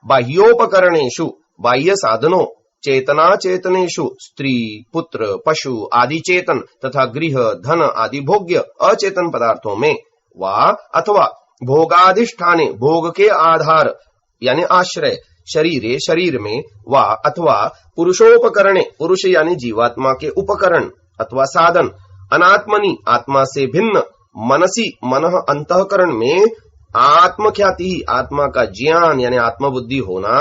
बाह्योपकरणेषु, बाह्य साधनों, चेतना चेतनेषु स्त्री पुत्र पशु आदि चेतन तथा गृह धन आदि भोग्य अचेतन पदार्थों में, वा अथवा भोगाधिष्ठाने, भोग के आधार यानी आश्रय शरीरे, शरीर में, वा अथवा पुरुषोपकरणे, पुरुष यानी जीवात्मा के उपकरण अथवा साधन, अनात्मनि, आत्मा से भिन्न, मनसी, मन अंतःकरण में आत्मख्याति, आत्मा का ज्ञान यानी आत्मबुद्धि होना,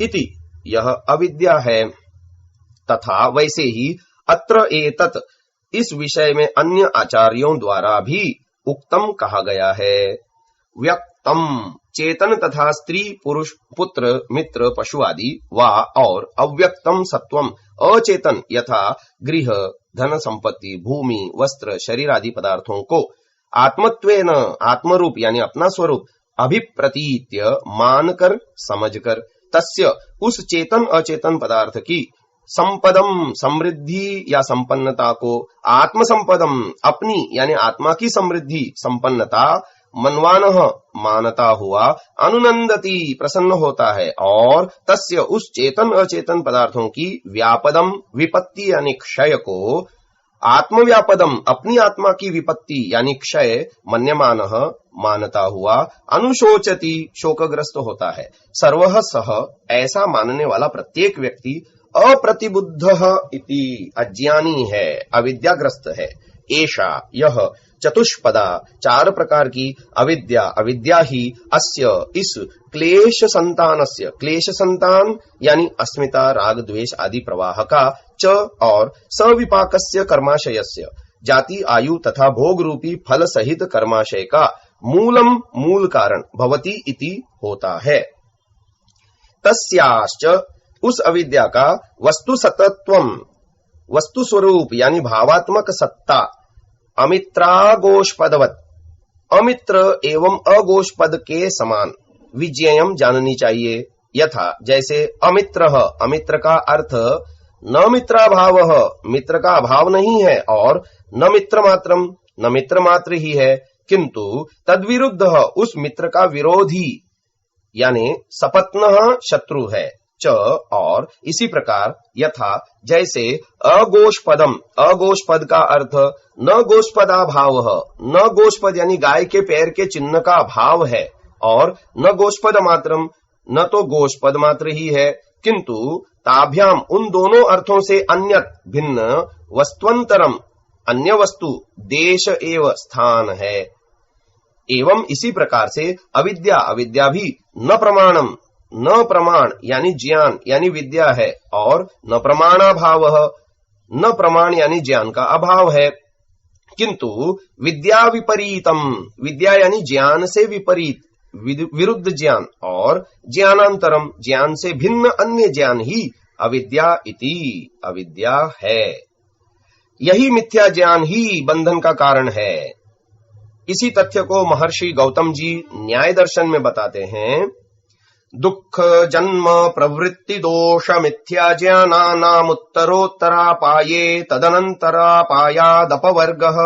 इति यह अविद्या है। तथा वैसे ही अत्र एतत्, इस विषय में अन्य आचार्यों द्वारा भी उक्तम कहा गया है। व्यक्तम, चेतन तथा स्त्री पुरुष पुत्र मित्र पशु आदि, वा और अव्यक्तम सत्वम, अचेतन यथा गृह धन संपत्ति भूमि वस्त्र शरीर आदि पदार्थों को आत्मत्वेन, आत्मरूप यानी अपना स्वरूप, अभिप्रतीत्य मानकर समझकर, तस्य उस चेतन अचेतन पदार्थ की संपदम समृद्धि या संपन्नता को, आत्म संपदम अपनी यानी आत्मा की समृद्धि संपन्नता, मनवानः मानता हुआ, अनुनंदती प्रसन्न होता है, और तस्य उस चेतन अचेतन पदार्थों की व्यापदम विपत्ति यानी क्षय को, आत्मव्यापदम अपनी आत्मा की विपत्ति यानी क्षय, मन्यमानः मानता हुआ, अनुशोचती शोकग्रस्त होता है। सर्वः सह ऐसा मानने वाला प्रत्येक व्यक्ति अप्रतिबुद्धः इति अज्ञानी है, अविद्याग्रस्त है। एषा यह चतुष्पदा, चार प्रकार की अविद्या, अविद्या ही अस्य इस क्लेश संतानस्य, क्लेश संतान यानी अस्मिता राग द्वेष आदि प्रवाह का, च और सविपाकस्य कर्माशयस्य, जाति आयु तथा भोग रूपी फल सहित कर्माशय का मूलम, मूल कारण भवति इति होता है। तस्याश्च उस अविद्या का वस्तु सतत्वम, वस्तु स्वरूप यानी भावात्मक सत्ता, अमित्रागोष्पदवत, अमित्र एवं अगोष्पद के समान विज्ञेयम जाननी चाहिए। यथा जैसे अमित्र, अमित्र का अर्थ न मित्राभाव, मित्र का अभाव नहीं है, और न मित्र मात्रम, न मित्र मात्र ही है, किंतु तद्विरुद्ध उस मित्र का विरोधी यानी सपत्नः शत्रु है। च और इसी प्रकार यथा जैसे अगोष्पदम, अगोष्पद का अर्थ न गोष्पदा भाव, न गोष्पद यानी गाय के पैर के चिन्ह का भाव है, और न गोष्पद मात्रम, न तो गोष्पद मात्र ही है, किंतु ताभ्याम उन दोनों अर्थों से अन्यत भिन्न, वस्तुअंतरम अन्य वस्तु, देश एव स्थान है। एवं इसी प्रकार से अविद्या, अविद्या भी न प्रमाणम, न प्रमाण यानी ज्ञान यानी विद्या है, और न प्रमाणाभाव, न प्रमाण यानी ज्ञान का अभाव है। किंतु विद्या विपरीतम, विद्या यानी ज्ञान से विपरीत, विरुद्ध ज्ञान, और ज्ञानांतरम, ज्ञान से भिन्न अन्य ज्ञान ही अविद्या इति, अविद्या है। यही मिथ्या ज्ञान ही बंधन का कारण है। इसी तथ्य को महर्षि गौतम जी न्याय दर्शन में बताते हैं। दुख जन्म प्रवृत्ति दोष मिथ्या ज्ञानानामुत्तरोत्तरापाये तदनंतरापायादपवर्गः।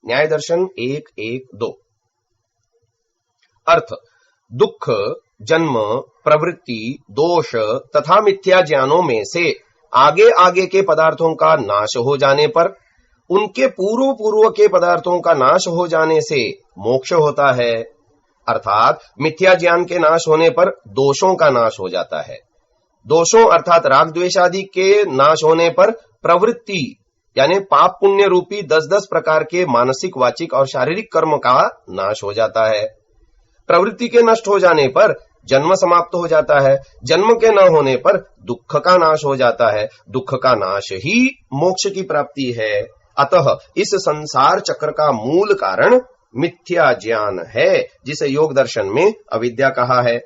न्याय दर्शन 1:1-2। अर्थ, दुख, जन्म, प्रवृत्ति, दोष तथा मिथ्या ज्ञानों में से आगे आगे के पदार्थों का नाश हो जाने पर उनके पूर्व पूर्व के पदार्थों का नाश हो जाने से मोक्ष होता है। अर्थात मिथ्या ज्ञान के नाश होने पर दोषों का नाश हो जाता है। दोषों अर्थात राग द्वेष आदि के नाश होने पर प्रवृत्ति यानी पाप पुण्य रूपी 10-10 प्रकार के मानसिक, वाचिक और शारीरिक कर्म का नाश हो जाता है। प्रवृत्ति के नष्ट हो जाने पर जन्म समाप्त हो जाता है। जन्म के न होने पर दुख का नाश हो जाता है। दुख का नाश ही मोक्ष की प्राप्ति है। अतः इस संसार चक्र का मूल कारण मिथ्या ज्ञान है, जिसे योग दर्शन में अविद्या कहा है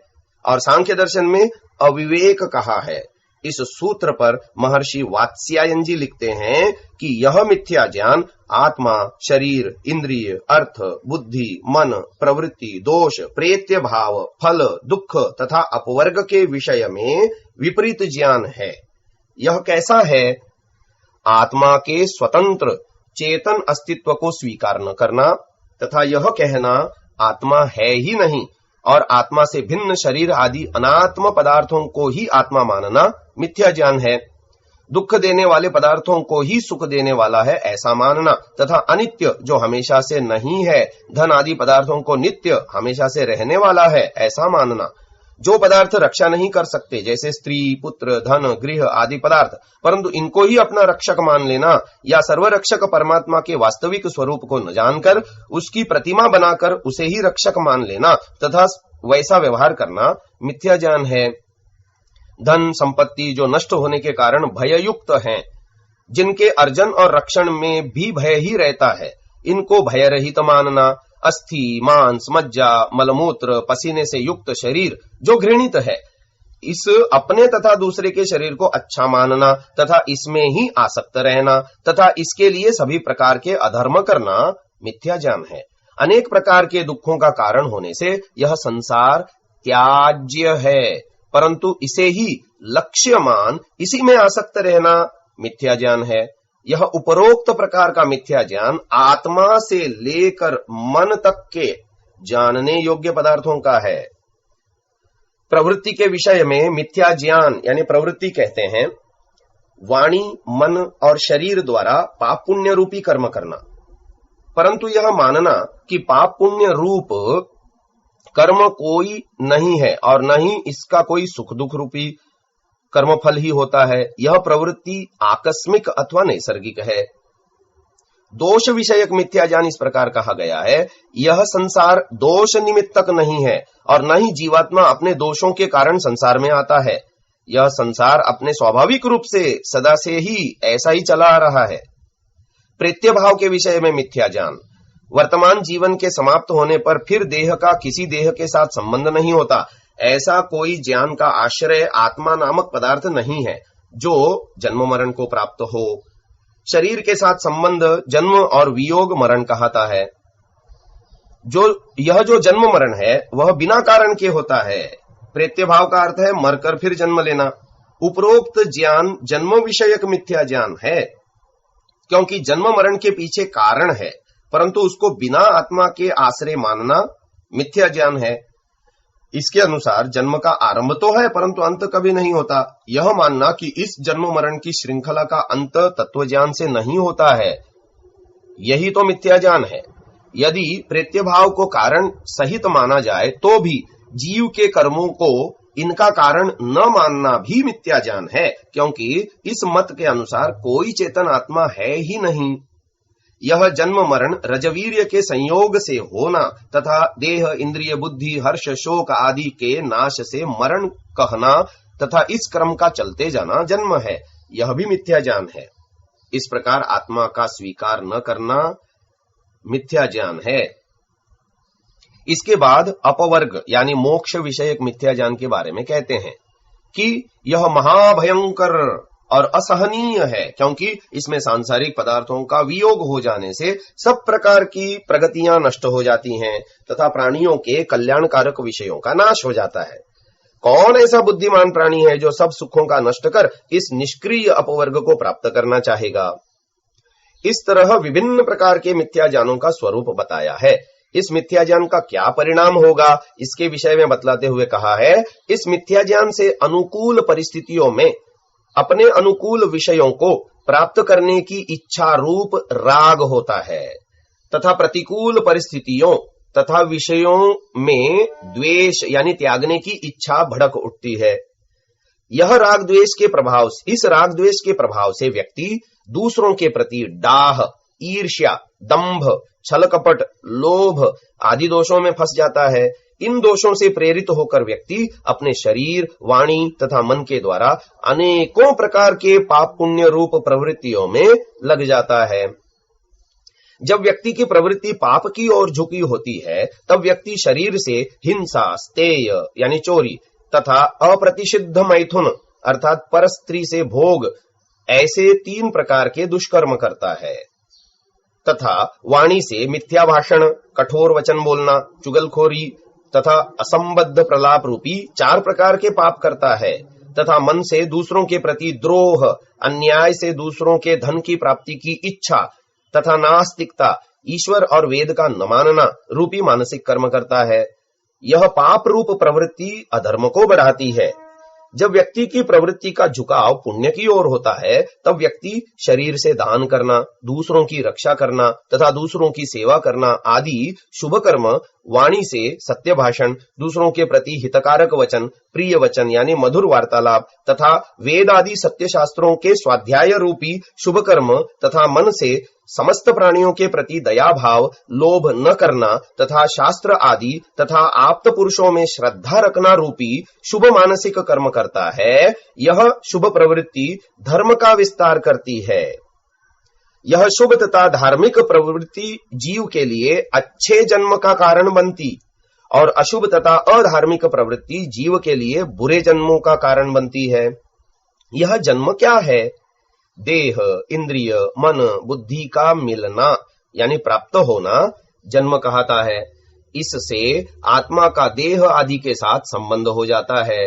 और सांख्य दर्शन में अविवेक कहा है। इस सूत्र पर महर्षि वात्स्यायन जी लिखते हैं कि यह मिथ्या ज्ञान आत्मा, शरीर, इंद्रिय, अर्थ, बुद्धि, मन, प्रवृत्ति, दोष, प्रेत्य भाव, फल, दुख तथा अपवर्ग के विषय में विपरीत ज्ञान है। यह कैसा है? आत्मा के स्वतंत्र चेतन अस्तित्व को स्वीकार न करना तथा यह कहना आत्मा है ही नहीं और आत्मा से भिन्न शरीर आदि अनात्म पदार्थों को ही आत्मा मानना मिथ्या ज्ञान है। दुख देने वाले पदार्थों को ही सुख देने वाला है ऐसा मानना तथा अनित्य जो हमेशा से नहीं है, धन आदि पदार्थों को नित्य हमेशा से रहने वाला है ऐसा मानना। जो पदार्थ रक्षा नहीं कर सकते जैसे स्त्री, पुत्र, धन, गृह आदि पदार्थ, परंतु इनको ही अपना रक्षक मान लेना या सर्वरक्षक परमात्मा के वास्तविक स्वरूप को न जानकर उसकी प्रतिमा बनाकर उसे ही रक्षक मान लेना तथा वैसा व्यवहार करना मिथ्या ज्ञान है। धन संपत्ति जो नष्ट होने के कारण भययुक्त हैं, जिनके अर्जन और रक्षण में भी भय ही रहता है, इनको भय रहित मानना। अस्थि, मांस, मज्जा, मलमूत्र, पसीने से युक्त शरीर जो घृणित है, इस अपने तथा दूसरे के शरीर को अच्छा मानना तथा इसमें ही आसक्त रहना तथा इसके लिए सभी प्रकार के अधर्म करना मिथ्या ज्ञान है। अनेक प्रकार के दुखों का कारण होने से यह संसार त्याज्य है, परंतु इसे ही लक्ष्य मान इसी में आसक्त रहना मिथ्या ज्ञान है। यह उपरोक्त प्रकार का मिथ्या ज्ञान आत्मा से लेकर मन तक के जानने योग्य पदार्थों का है। प्रवृत्ति के विषय में मिथ्या ज्ञान यानी प्रवृत्ति कहते हैं वाणी, मन और शरीर द्वारा पाप पुण्य रूपी कर्म करना, परंतु यह मानना कि पाप पुण्य रूप कर्म कोई नहीं है और न ही इसका कोई सुख दुख रूपी कर्मफल ही होता है, यह प्रवृत्ति आकस्मिक अथवा नैसर्गिक है। दोष विषयक मिथ्या ज्ञान इस प्रकार कहा गया है, यह संसार दोष निमित्तक नहीं है और न ही जीवात्मा अपने दोषों के कारण संसार में आता है। यह संसार अपने स्वाभाविक रूप से सदा से ही ऐसा ही चला आ रहा है। प्रेत्य भाव के विषय में मिथ्या ज्ञान, वर्तमान जीवन के समाप्त होने पर फिर देह का किसी देह के साथ संबंध नहीं होता, ऐसा कोई ज्ञान का आश्रय आत्मा नामक पदार्थ नहीं है जो जन्म मरण को प्राप्त हो। शरीर के साथ संबंध जन्म और वियोग मरण कहता है। जो जन्म मरण है वह बिना कारण के होता है। प्रेत्य भाव का अर्थ है मरकर फिर जन्म लेना। उपरोक्त ज्ञान जन्म विषयक मिथ्या ज्ञान है, क्योंकि जन्म मरण के पीछे कारण है, परंतु उसको बिना आत्मा के आश्रय मानना मिथ्या ज्ञान है। इसके अनुसार जन्म का आरंभ तो है परंतु अंत कभी नहीं होता, यह मानना कि इस जन्म मरण की श्रृंखला का अंत तत्व ज्ञान से नहीं होता है, यही तो मिथ्या ज्ञान है। यदि प्रेत्य भाव को कारण सहित माना जाए तो भी जीव के कर्मों को इनका कारण न मानना भी मिथ्या ज्ञान है, क्योंकि इस मत के अनुसार कोई चेतन आत्मा है ही नहीं। यह जन्म मरण रजवीर्य के संयोग से होना तथा देह इंद्रिय बुद्धि हर्ष शोक आदि के नाश से मरण कहना तथा इस क्रम का चलते जाना जन्म है, यह भी मिथ्या ज्ञान है। इस प्रकार आत्मा का स्वीकार न करना मिथ्या ज्ञान है। इसके बाद अपवर्ग यानी मोक्ष विषयक मिथ्या ज्ञान के बारे में कहते हैं कि यह महाभयंकर और असहनीय है, क्योंकि इसमें सांसारिक पदार्थों का वियोग हो जाने से सब प्रकार की प्रगतियां नष्ट हो जाती हैं तथा प्राणियों के कल्याणकारक विषयों का नाश हो जाता है। कौन ऐसा बुद्धिमान प्राणी है जो सब सुखों का नष्ट कर इस निष्क्रिय अपवर्ग को प्राप्त करना चाहेगा। इस तरह विभिन्न प्रकार के मिथ्या ज्ञानों का स्वरूप बताया है। इस मिथ्या ज्ञान का क्या परिणाम होगा इसके विषय में बतलाते हुए कहा है, इस मिथ्या ज्ञान से अनुकूल परिस्थितियों में अपने अनुकूल विषयों को प्राप्त करने की इच्छा रूप राग होता है तथा प्रतिकूल परिस्थितियों तथा विषयों में द्वेष यानी त्यागने की इच्छा भड़क उठती है। यह राग द्वेष के प्रभाव, इस राग द्वेष के प्रभाव से व्यक्ति दूसरों के प्रति डाह, ईर्ष्या, दंभ, छल कपट, लोभ आदि दोषों में फंस जाता है। इन दोषों से प्रेरित होकर व्यक्ति अपने शरीर, वाणी तथा मन के द्वारा अनेकों प्रकार के पाप पुण्य रूप प्रवृत्तियों में लग जाता है। जब व्यक्ति की प्रवृत्ति पाप की ओर झुकी होती है तब व्यक्ति शरीर से हिंसा, स्तेय यानी चोरी तथा अप्रतिषिद्ध मैथुन अर्थात पर स्त्री से भोग ऐसे 3 प्रकार के दुष्कर्म करता है तथा वाणी से मिथ्या भाषण, कठोर वचन बोलना, चुगलखोरी तथा असंबद्ध प्रलाप रूपी 4 प्रकार के पाप करता है तथा मन से दूसरों के प्रति द्रोह, अन्याय से दूसरों के धन की प्राप्ति की इच्छा तथा नास्तिकता, ईश्वर और वेद का न मानना रूपी मानसिक कर्म करता है। यह पाप रूप प्रवृत्ति अधर्म को बढ़ाती है। जब व्यक्ति की प्रवृत्ति का झुकाव पुण्य की ओर होता है तब व्यक्ति शरीर से दान करना, दूसरों की रक्षा करना तथा दूसरों की सेवा करना आदि शुभ कर्म, वाणी से सत्य भाषण, दूसरों के प्रति हितकारक वचन, प्रिय वचन यानी मधुर वार्तालाप तथा वेद आदि सत्य शास्त्रों के स्वाध्याय रूपी शुभ कर्म तथा मन से समस्त प्राणियों के प्रति दया भाव, लोभ न करना तथा शास्त्र आदि तथा आप्त पुरुषों में श्रद्धा रखना रूपी शुभ मानसिक कर्म करता है। यह शुभ प्रवृत्ति धर्म का विस्तार करती है। यह शुभ तथा धार्मिक प्रवृत्ति जीव के लिए अच्छे जन्म का कारण बनती और अशुभ तथा अधार्मिक प्रवृत्ति जीव के लिए बुरे जन्मों का कारण बनती है। यह जन्म क्या है? देह, इंद्रिय, मन, बुद्धि का मिलना यानी प्राप्त होना जन्म कहता है। इससे आत्मा का देह आदि के साथ संबंध हो जाता है।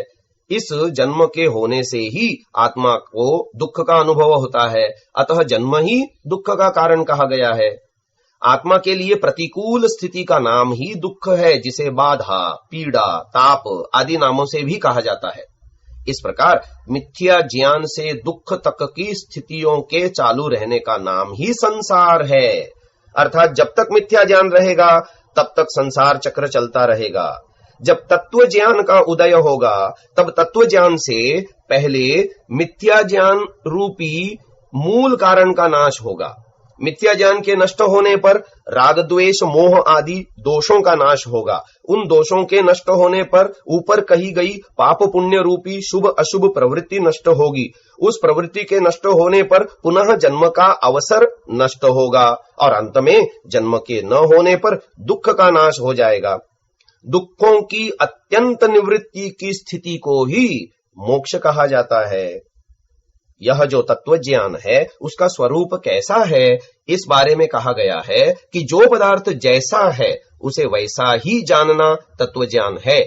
इस जन्म के होने से ही आत्मा को दुख का अनुभव होता है, अतः जन्म ही दुख का कारण कहा गया है। आत्मा के लिए प्रतिकूल स्थिति का नाम ही दुख है, जिसे बाधा, पीड़ा, ताप आदि नामों से भी कहा जाता है। इस प्रकार मिथ्या ज्ञान से दुख तक की स्थितियों के चालू रहने का नाम ही संसार है। अर्थात जब तक मिथ्या ज्ञान रहेगा तब तक संसार चक्र चलता रहेगा। जब तत्व ज्ञान का उदय होगा तब तत्व ज्ञान से पहले मिथ्या ज्ञान रूपी मूल कारण का नाश होगा। मिथ्या ज्ञान के नष्ट होने पर राग द्वेष मोह आदि दोषों का नाश होगा। उन दोषों के नष्ट होने पर ऊपर कही गई पाप पुण्य रूपी शुभ अशुभ प्रवृत्ति नष्ट होगी। उस प्रवृत्ति के नष्ट होने पर पुनः जन्म का अवसर नष्ट होगा और अंत में जन्म के न होने पर दुख का नाश हो जाएगा। दुखों की अत्यंत निवृत्ति की स्थिति को ही मोक्ष कहा जाता है। यह जो तत्व ज्ञान है उसका स्वरूप कैसा है, इस बारे में कहा गया है कि जो पदार्थ जैसा है उसे वैसा ही जानना तत्व ज्ञान है।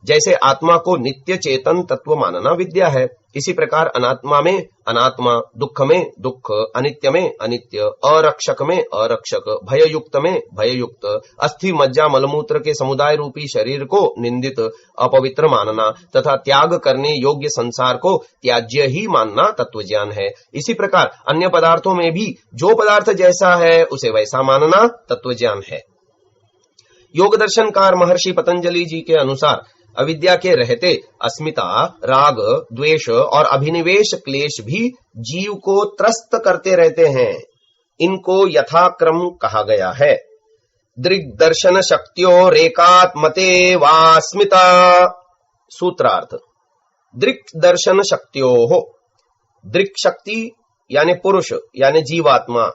जैसे आत्मा को नित्य चेतन तत्व मानना विद्या है, इसी प्रकार अनात्मा में अनात्मा, दुख में दुख, अनित्य में अनित्य, अरक्षक में अरक्षक, भययुक्त में भययुक्त, अस्थि मज्जा मलमूत्र के समुदाय रूपी शरीर को निंदित अपवित्र मानना तथा त्याग करने योग्य संसार को त्याज्य ही मानना तत्व ज्ञान है। इसी प्रकार अन्य पदार्थों में भी जो पदार्थ जैसा है उसे वैसा मानना तत्व ज्ञान है। योग दर्शनकार महर्षि पतंजलि जी के अनुसार अविद्या के रहते अस्मिता, राग, द्वेष और अभिनिवेश क्लेश भी जीव को त्रस्त करते रहते हैं। इनको यथाक्रम कहा गया है। दृग्दर्शन शक्त्योरेकात्मते वास्मिता। सूत्रार्थ। दृग्दर्शन शक्त्योः, दृक् शक्ति यानी पुरुष यानी जीवात्मा,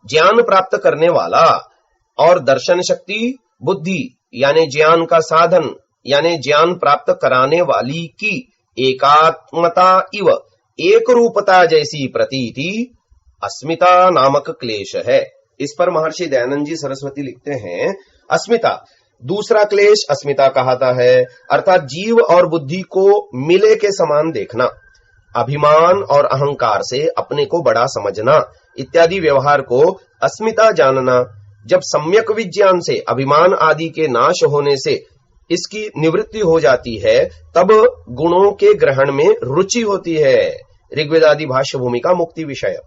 ज्ञान प्राप्त करने वाला, और दर्शन शक्ति बुद्धि यानी ज्ञान का साधन यानी ज्ञान प्राप्त कराने वाली की एकात्मता इव एक रूपता जैसी प्रतीति अस्मिता नामक क्लेश है। इस पर महर्षि दयानंद जी सरस्वती लिखते हैं, अस्मिता दूसरा क्लेश अस्मिता कहता है, अर्थात जीव और बुद्धि को मिले के समान देखना, अभिमान और अहंकार से अपने को बड़ा समझना इत्यादि व्यवहार को अस्मिता जानना। जब सम्यक विज्ञान से अभिमान आदि के नाश होने से इसकी निवृत्ति हो जाती है, तब गुणों के ग्रहण में रुचि होती है। ऋग्वेद आदि भाष्य भूमिका मुक्ति विषय।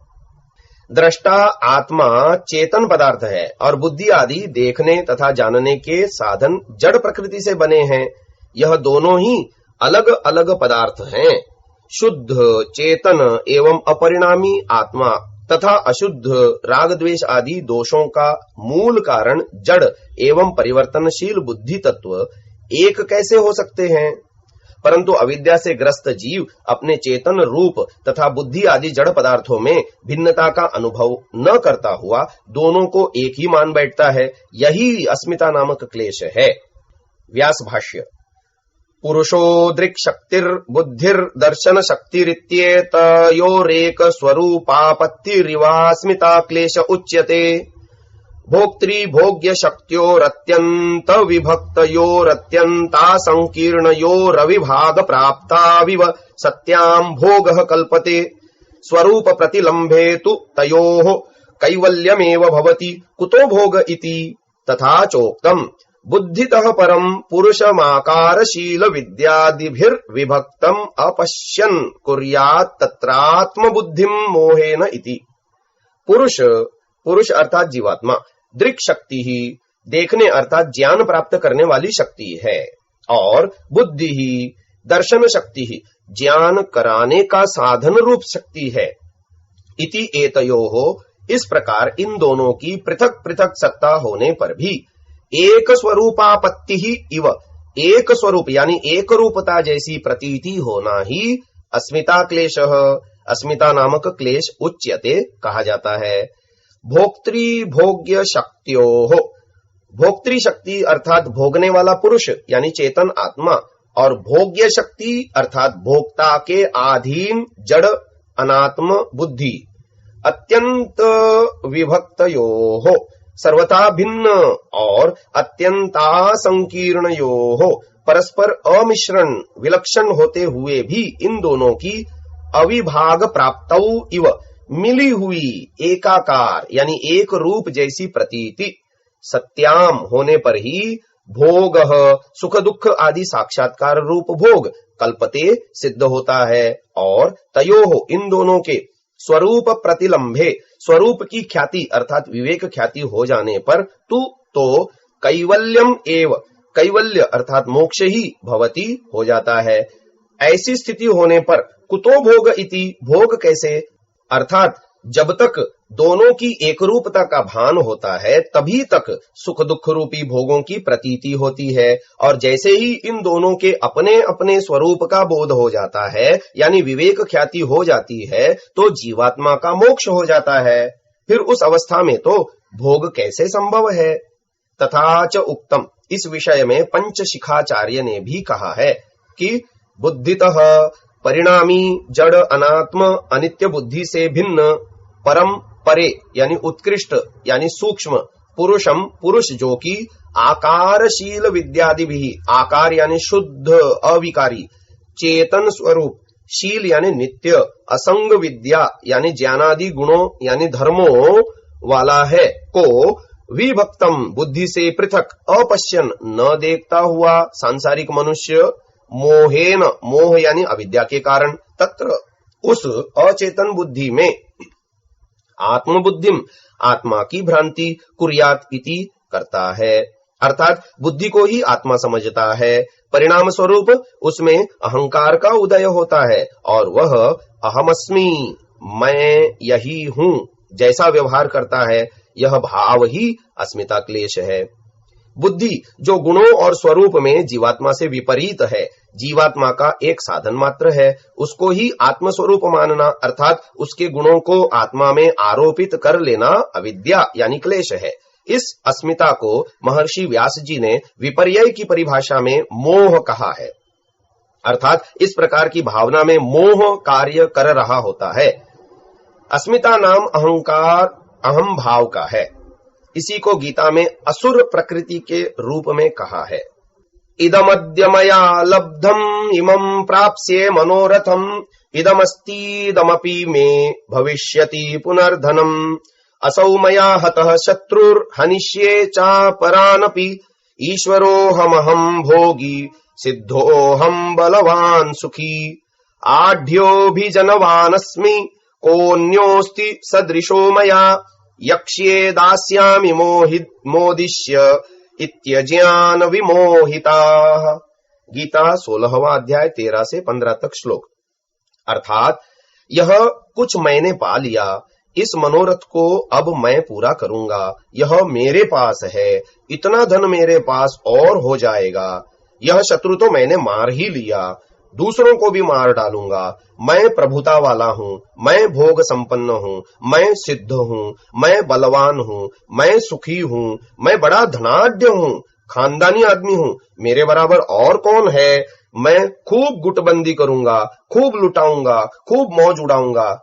दृष्टा आत्मा चेतन पदार्थ है और बुद्धि आदि देखने तथा जानने के साधन जड़ प्रकृति से बने हैं। यह दोनों ही अलग अलग पदार्थ हैं। शुद्ध चेतन एवं अपरिणामी आत्मा तथा अशुद्ध राग द्वेष आदि दोषों का मूल कारण जड़ एवं परिवर्तनशील बुद्धि तत्व एक कैसे हो सकते हैं? परंतु अविद्या से ग्रस्त जीव अपने चेतन रूप तथा बुद्धि आदि जड़ पदार्थों में भिन्नता का अनुभव न करता हुआ दोनों को एक ही मान बैठता है। यही अस्मिता नामक क्लेश है। व्यास भाष्य। पुरुषो दृक् शक्तिर बुद्धिर दर्शन शक्तिरित्येतयोरेक स्वरूपापत्तिरिवास्मिता क्लेश उच्यते। भोक्तृ भोग्य शक्त्योरत्यंत विभक्तयोरत्यंता संकीर्णयोरविभाग प्राप्ताविव सत्यां भोगः कल्पते। स्वरूप प्रतिलम्भे तु तयोः कैवल्यमेव भवति कुतो भोग इति। तथा चोक्तम् बुद्धितः परम पुरुषमाकारशील विद्यादिभिर्विभक्तम् अपश्यन् कुर्यात् तत्रात्म बुद्धिं मोहेन इति। पुरुष अर्थात जीवात्मा, दृक् शक्ति ही देखने अर्थात ज्ञान प्राप्त करने वाली शक्ति है, और बुद्धि ही दर्शन शक्ति ही ज्ञान कराने का साधन रूप शक्ति है। इति एतयोः, इस प्रकार इन दोनों की पृथक पृथक सत्ता होने पर भी एक स्वरूपापत्ति ही इव, एक स्वरूप यानी एक रूपता जैसी प्रतीति होना ही अस्मिता क्लेशः, अस्मिता नामक क्लेश उच्यते कहा जाता है। भोक्तृ भोग्य शक्त्योः, भोक्तृ शक्ति अर्थात भोगने वाला पुरुष यानी चेतन आत्मा, और भोग्य शक्ति अर्थात भोक्ता के अधीन जड़ अनात्म बुद्धि, अत्यंत विभक्तयोः सर्वथा भिन्न और अत्यंता संकीर्णयोः परस्पर अमिश्रण विलक्षण होते हुए भी इन दोनों की अविभाग प्राप्तौ इव मिली हुई एकाकार यानी एक रूप जैसी प्रतीति सत्याम होने पर ही भोगः सुख दुख आदि साक्षात्कार रूप भोग कल्पते सिद्ध होता है। और तयोः इन दोनों के स्वरूप प्रतिलंभे स्वरूप की ख्याति अर्थात विवेक ख्याति हो जाने पर तो कैवल्यम एव, कैवल्य अर्थात मोक्ष ही भवति हो जाता है। ऐसी स्थिति होने पर कुतो भोग इति, भोग कैसे, अर्थात जब तक दोनों की एकरूपता का भान होता है तभी तक सुख दुख रूपी भोगों की प्रतीति होती है, और जैसे ही इन दोनों के अपने अपने स्वरूप का बोध हो जाता है यानी विवेक ख्याति हो जाती है तो जीवात्मा का मोक्ष हो जाता है। फिर उस अवस्था में तो भोग कैसे संभव है। तथा च उक्तम, इस विषय में पंचशिखाचार्य ने भी कहा है कि बुद्धितः परिणामी जड़ अनात्म अनित्य बुद्धि से भिन्न परम परे यानी उत्कृष्ट यानी सूक्ष्म पुरुषम पुरुष जो कि आकारशील विद्यादि भी, आकार यानी शुद्ध अविकारी, चेतन स्वरूप, शील यानी नित्य, असंग विद्या यानी ज्ञानादि गुणों यानी धर्मों वाला है को विभक्तम बुद्धि से पृथक अपश्यन न देखता हुआ सांसारिक मनुष्य मोहेन, मोह यानी अविद्या के कारण, तत्र उस अचेतन बुद्धि में आत्मबुद्धिम आत्मा की भ्रांति कुर्यात इति करता है, अर्थात बुद्धि को ही आत्मा समझता है। परिणाम स्वरूप उसमें अहंकार का उदय होता है और वह अहमस्मि मैं यही हूं जैसा व्यवहार करता है, यह भाव ही अस्मिता क्लेश है। बुद्धि जो गुणों और स्वरूप में जीवात्मा से विपरीत है, जीवात्मा का एक साधन मात्र है, उसको ही आत्मस्वरूप मानना अर्थात उसके गुणों को आत्मा में आरोपित कर लेना अविद्या यानी क्लेश है। इस अस्मिता को महर्षि व्यास जी ने विपर्यय की परिभाषा में मोह कहा है, अर्थात इस प्रकार की भावना में मोह कार्य कर रहा होता है। अस्मिता नाम अहंकार अहम भाव का है। इसी को गीता में असुर प्रकृति के रूप में कहा है। इदमद्य मया लब्धम इमं प्राप्स्ये मनोरथम इदमस्तीदमपि मे भविष्यति पुनर्धनम असौ मया हतः शत्रुर हनिष्ये चापरानपि ईश्वरोऽहमहं भोगी सिद्धोऽहं बलवान सुखी आढ्योऽभिजनवानस्मि कोऽन्योऽस्ति सदृशो मया यक्ष्ये दास्यामि मोदिष्य इत्यज्ञान विमोहिताः। गीता 16वां अध्याय 13 से 15 तक श्लोक। अर्थात यह कुछ मैंने पा लिया, इस मनोरथ को अब मैं पूरा करूंगा, यह मेरे पास है, इतना धन मेरे पास और हो जाएगा, यह शत्रु तो मैंने मार ही लिया, दूसरों को भी मार डालूंगा, मैं प्रभुता वाला हूँ, मैं भोग संपन्न हूँ, मैं सिद्ध हूँ, मैं बलवान हूँ, मैं सुखी हूँ, मैं बड़ा धनाढ्य हूँ, खानदानी आदमी हूँ, मेरे बराबर और कौन है, मैं खूब गुटबंदी करूंगा, खूब लुटाऊंगा, खूब मौज उड़ाऊंगा।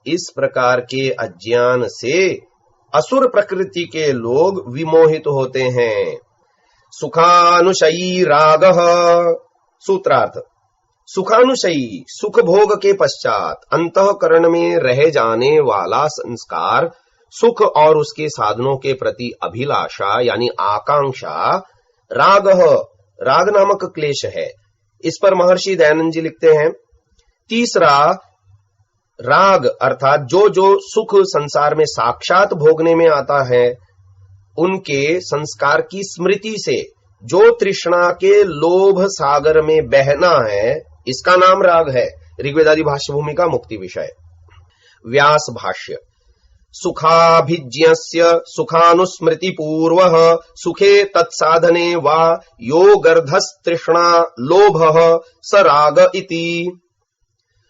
इस प्रकार के अज्ञान से असुर प्रकृति के लोग विमोहित होते हैं। सुखानुशयी रागः। सूत्रार्थ। सुखानुशयी सुख भोग के पश्चात अंतःकरण में रह जाने वाला संस्कार, सुख और उसके साधनों के प्रति अभिलाषा यानी आकांक्षा, रागः राग नामक क्लेश है। इस पर महर्षि दयानंद जी लिखते हैं, तीसरा राग अर्थात जो सुख संसार में साक्षात भोगने में आता है, उनके संस्कार की स्मृति से जो तृष्णा के लोभ सागर में बहना है, इसका नाम राग है। ऋग्वेदादि भाष्य भूमिका मुक्ति विषय। व्यास भाष्य। सुखाभिज्ञस्य सुखानुस्मृति पूर्वः सुखे तत्साधने वा योगर्धस्तृष्णा लोभः स राग इति।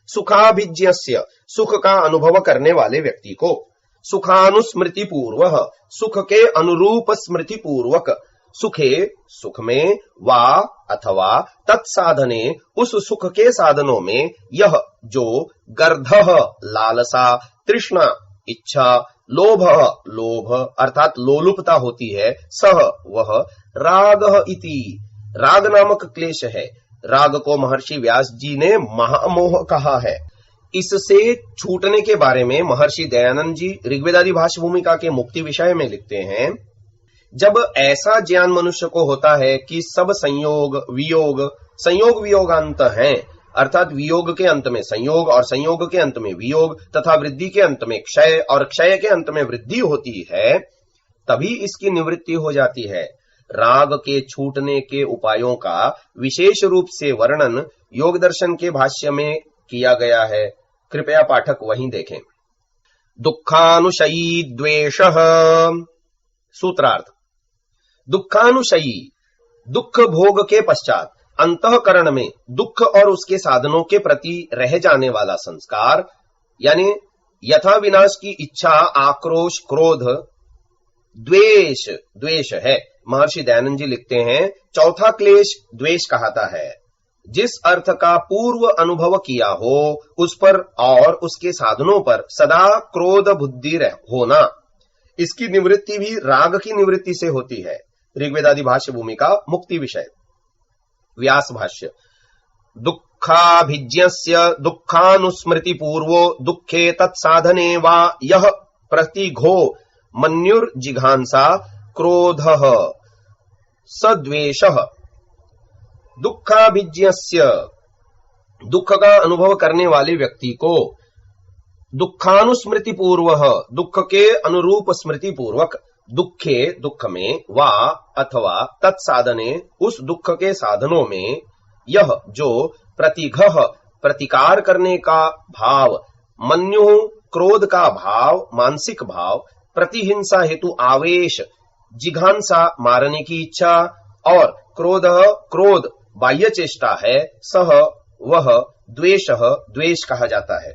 सुखाभिज्ञस्य सुख का अनुभव करने वाले व्यक्ति को, सुखानुस्मृति पूर्वः सुख के अनुरूप स्मृति पूर्वक, सुखे सुख में, वा अथवा तत्साधने उस सुख के साधनों में, यह जो गर्धः लालसा, तृष्णा इच्छा, लोभ लोभ अर्थात लोलुपता होती है, सह वह रागः इति राग नामक क्लेश है। राग को महर्षि व्यास जी ने महामोह कहा है। इससे छूटने के बारे में महर्षि दयानंद जी ऋग्वेदादि भाष्य भूमिका के मुक्ति विषय में लिखते हैं, जब ऐसा ज्ञान मनुष्य को होता है कि सब संयोग वियोगांत हैं, अर्थात वियोग के अंत में संयोग और संयोग के अंत में वियोग तथा वृद्धि के अंत में क्षय और क्षय के अंत में वृद्धि होती है, तभी इसकी निवृत्ति हो जाती है। राग के छूटने के उपायों का विशेष रूप से वर्णन योग दर्शन के भाष्य में किया गया है, कृपया पाठक वहीं देखें। दुखानुशयी द्वेषः। सूत्रार्थ। दुखानुशयी दुख भोग के पश्चात अंतःकरण में दुख और उसके साधनों के प्रति रह जाने वाला संस्कार, यानी यथा विनाश की इच्छा, आक्रोश, क्रोध, द्वेष द्वेष है। महर्षि दयानंद जी लिखते हैं, चौथा क्लेश द्वेष कहता है। जिस अर्थ का पूर्व अनुभव किया हो उस पर और उसके साधनों पर सदा क्रोध बुद्धि होना, इसकी निवृत्ति भी राग की निवृत्ति से होती है। ऋग्वेदादि भाष्य भूमिका मुक्ति विषय। व्यास भाष्य। दुःखाभिज्ञस्य दुःखानुस्मृति पूर्वो दुःखे तत्साधने वा यह प्रतिघो मन्युर्जिघांसा क्रोधः स द्वेषः। दुःखाभिज्ञस्य दुख का अनुभव करने वाले व्यक्ति को दुःखानुस्मृति पूर्वः दुख के अनुरूप स्मृति पूर्वक, दुःखे दुख में, वा अथवा तत्साधने उस दुख के साधनों में, यह जो प्रतिघः प्रतिकार करने का भाव, मन्यु क्रोध का भाव मानसिक भाव, प्रतिहिंसा हेतु आवेश, जिघांसा मारने की इच्छा, और क्रोध बाह्य चेष्टा है, सह वह द्वेष द्वेष कहा जाता है।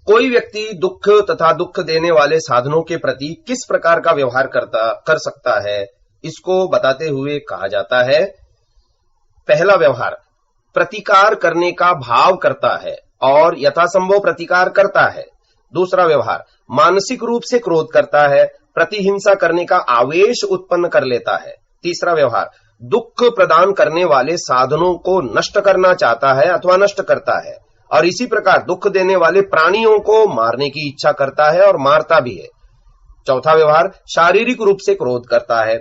कोई व्यक्ति दुख तथा दुख देने वाले साधनों के प्रति किस प्रकार का व्यवहार कर सकता है, इसको बताते हुए कहा जाता है, पहला व्यवहार प्रतिकार करने का भाव करता है और यथासंभव प्रतिकार करता है। दूसरा व्यवहार मानसिक रूप से क्रोध करता है, प्रतिहिंसा करने का आवेश उत्पन्न कर लेता है। तीसरा व्यवहार दुख प्रदान करने वाले साधनों को नष्ट करना चाहता है अथवा नष्ट करता है, और इसी प्रकार दुख देने वाले प्राणियों को मारने की इच्छा करता है और मारता भी है। चौथा व्यवहार शारीरिक रूप से क्रोध करता है।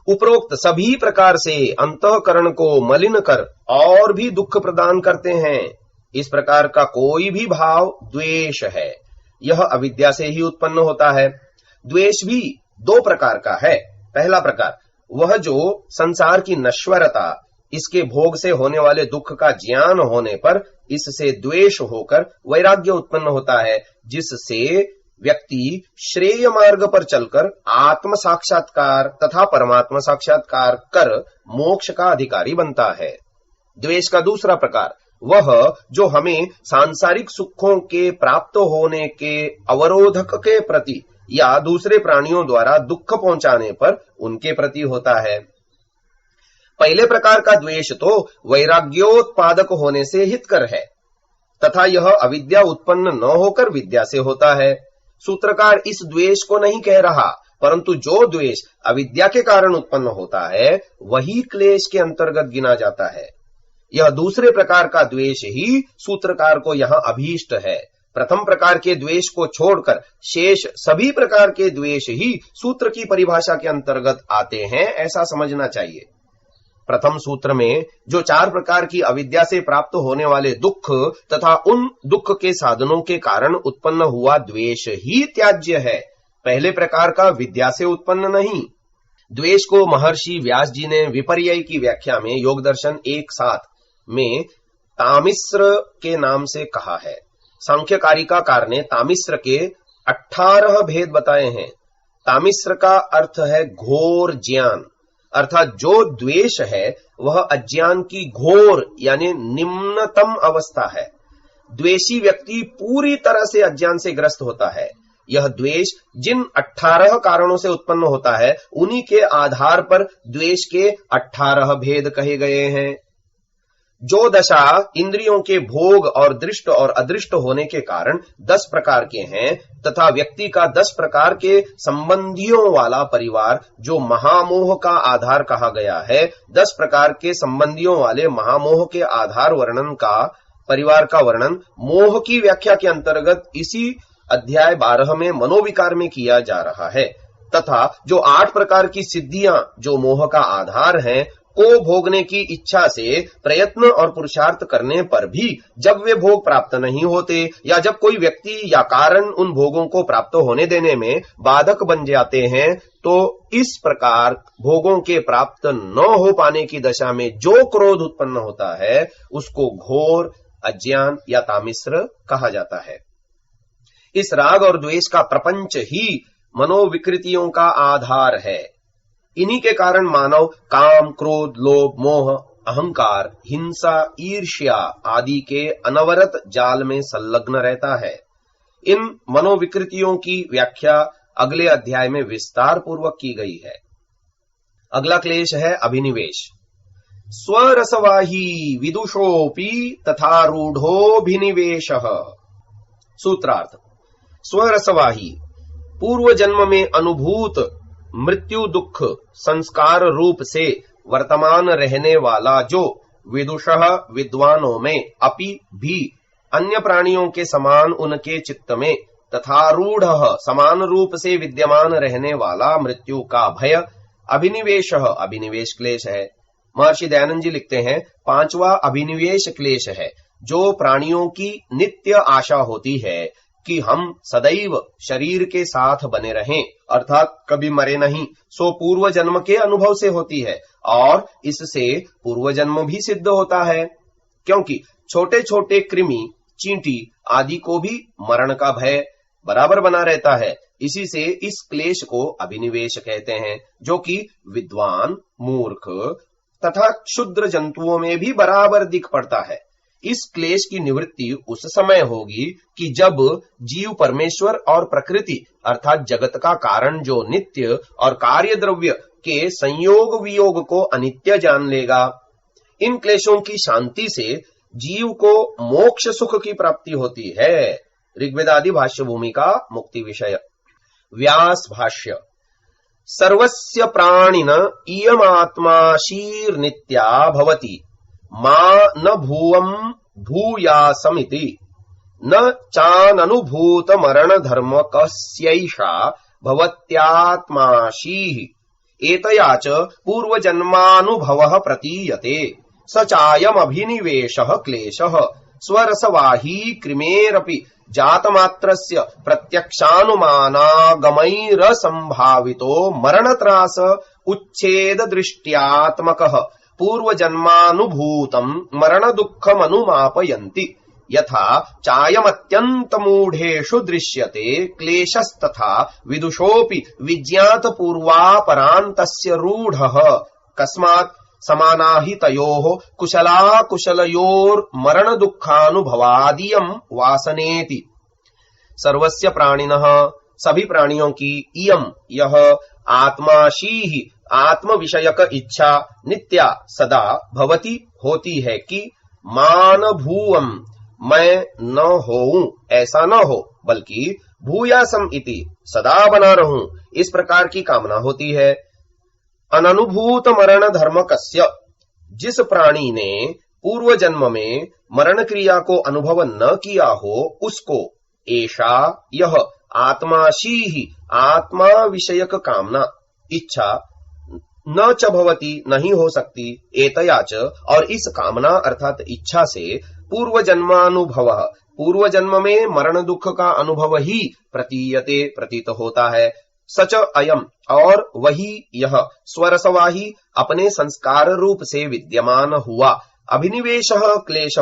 उपरोक्त सभी प्रकार से अंतःकरण को मलिन कर और भी दुख प्रदान करते हैं। इस प्रकार का कोई भी भाव द्वेष है, यह अविद्या से ही उत्पन्न होता है। द्वेष भी दो प्रकार का है। पहला प्रकार वह जो संसार की नश्वरता, इसके भोग से होने वाले दुख का ज्ञान होने पर इससे द्वेष होकर वैराग्य उत्पन्न होता है, जिससे व्यक्ति श्रेय मार्ग पर चलकर आत्म साक्षात्कार तथा परमात्मा साक्षात्कार कर मोक्ष का अधिकारी बनता है। द्वेष का दूसरा प्रकार वह जो हमें सांसारिक सुखों के प्राप्त होने के अवरोधक के प्रति या दूसरे प्राणियों द्वारा दुख पहुंचाने पर उनके प्रति होता है। पहले प्रकार का द्वेष तो वैराग्योत्पादक होने से हितकर है तथा यह अविद्या उत्पन्न न होकर विद्या से होता है। सूत्रकार इस द्वेष को नहीं कह रहा, परंतु जो द्वेष अविद्या के कारण उत्पन्न होता है वही क्लेश के अंतर्गत गिना जाता है। यह दूसरे प्रकार का द्वेष ही सूत्रकार को यहाँ अभीष्ट है। प्रथम प्रकार के द्वेष को छोड़कर शेष सभी प्रकार के द्वेष ही सूत्र की परिभाषा के अंतर्गत आते हैं, ऐसा समझना चाहिए। प्रथम सूत्र में जो 4 प्रकार की अविद्या से प्राप्त होने वाले दुख तथा उन दुख के साधनों के कारण उत्पन्न हुआ द्वेष ही त्याज्य है, पहले प्रकार का विद्या से उत्पन्न नहीं। द्वेष को महर्षि व्यास जी ने विपर्यय की व्याख्या में योग दर्शन 1:7 में तामिश्र के नाम से कहा है। सांख्य कारिकाकार ने तामिश्र के 18 भेद बताए हैं। तामिश्र का अर्थ है घोर ज्ञान, अर्थात जो द्वेष है वह अज्ञान की घोर यानी निम्नतम अवस्था है। द्वेषी व्यक्ति पूरी तरह से अज्ञान से ग्रस्त होता है। यह द्वेष जिन 18 कारणों से उत्पन्न होता है उन्हीं के आधार पर द्वेष के 18 भेद कहे गए हैं। जो दशा इंद्रियों के भोग और दृष्ट और अदृष्ट होने के कारण 10 प्रकार के हैं तथा व्यक्ति का 10 प्रकार के संबंधियों वाला परिवार जो महामोह का आधार कहा गया है, 10 प्रकार के संबंधियों वाले महामोह के आधार वर्णन का परिवार का वर्णन मोह की व्याख्या के अंतर्गत इसी अध्याय 12 में मनोविकार में किया जा रहा है। तथा जो 8 प्रकार की सिद्धियां जो मोह का आधार हैं को भोगने की इच्छा से प्रयत्न और पुरुषार्थ करने पर भी जब वे भोग प्राप्त नहीं होते या जब कोई व्यक्ति या कारण उन भोगों को प्राप्त होने देने में बाधक बन जाते हैं, तो इस प्रकार भोगों के प्राप्त न हो पाने की दशा में जो क्रोध उत्पन्न होता है उसको घोर अज्ञान या तामिश्र कहा जाता है। इस राग और द्वेष का प्रपंच ही मनोविकृतियों का आधार है। इन्हीं के कारण मानव काम, क्रोध, लोभ, मोह, अहंकार, हिंसा, ईर्ष्या आदि के अनवरत जाल में संलग्न रहता है। इन मनोविकृतियों की व्याख्या अगले अध्याय में विस्तार पूर्वक की गई है। अगला क्लेश है अभिनिवेश। स्वरसवाही विदुषोपि तथा रूढ़ोभिनिवेशः। सूत्रार्थ स्वरसवाही पूर्व जन्म में अनुभूत मृत्यु दुख संस्कार रूप से वर्तमान रहने वाला जो विदुषः विद्वानों में अपि भी अन्य प्राणियों के समान उनके चित्त में तथा रूढ़ समान रूप से विद्यमान रहने वाला मृत्यु का भय अभिनिवेश अभिनिवेश क्लेश है। महर्षि दयानंद जी लिखते हैं 5वां अभिनिवेश क्लेश है जो प्राणियों की नित्य आशा होती है कि हम सदैव शरीर के साथ बने रहें, अर्थात कभी मरे नहीं, सो पूर्व जन्म के अनुभव से होती है और इससे पूर्व जन्म भी सिद्ध होता है। क्योंकि छोटे छोटे कृमि चींटी आदि को भी मरण का भय बराबर बना रहता है। इसी से इस क्लेश को अभिनिवेश कहते हैं, जो कि विद्वान, मूर्ख तथा क्षुद्र जंतुओं में भी बराबर दिख पड़ता है। इस क्लेश की निवृत्ति उस समय होगी कि जब जीव परमेश्वर और प्रकृति अर्थात जगत का कारण जो नित्य और कार्य द्रव्य के संयोग वियोग को अनित्य जान लेगा। इन क्लेशों की शांति से जीव को मोक्ष सुख की प्राप्ति होती है। ऋग्वेदादि भाष्य भूमिका मुक्ति विषय। व्यास भाष्य। सर्वस्य प्राणिन इयमात्मा शीर्नित्या भवति मा न भूवं भूयासमिति न चाननुभूत मरण धर्म कस्यैषा भवत्यात्माशीः एतया च पूर्वजन्मानुभवः प्रतीयते स चायमभिनिवेशः क्लेशः स्वरसवाही कृमेरपि जातमात्रस्य प्रत्यक्षानुमानागमैरसंभावितो मरणत्रास उच्छेद दृष्ट्यात्मकः पूर्वजन्मानुभूतं मरण दुःखमनुमापयन्ति यथा चायमत्यन्तमूढेषु दृश्यते क्लेशस्तथा विदुषोऽपि विज्ञात पूर्वापरान्तस्य रूढः कस्मात् समाना हि तयोः कुशलाकुशलयोर्मरण दुःखानुभवादियं वासनेति। सर्वस्य प्राणिनः सभी प्राणियों की इयम यह आत्माशीहि आत्म विषयक इच्छा नित्या सदा भवति होती है कि मान भूवम मैं न होऊं ऐसा न हो, बल्कि भूयासम इति सदा बना रहूं इस प्रकार की कामना होती है। अननुभूत मरण धर्म कस्य जिस प्राणी ने पूर्व जन्म में मरण क्रिया को अनुभव न किया हो उसको ऐसा यह आत्माशीहि आत्मा विषयक कामना इच्छा न च भवति नहीं हो सकती एतया च और इस कामना अर्थात इच्छा से पूर्व जन्मानुभव पूर्व जन्म में मरण दुख का अनुभव ही प्रतीयते प्रतीत होता है। सच अयम और वही यह स्वरसवाही अपने संस्कार रूप से विद्यमान हुआ अभिनिवेश क्लेश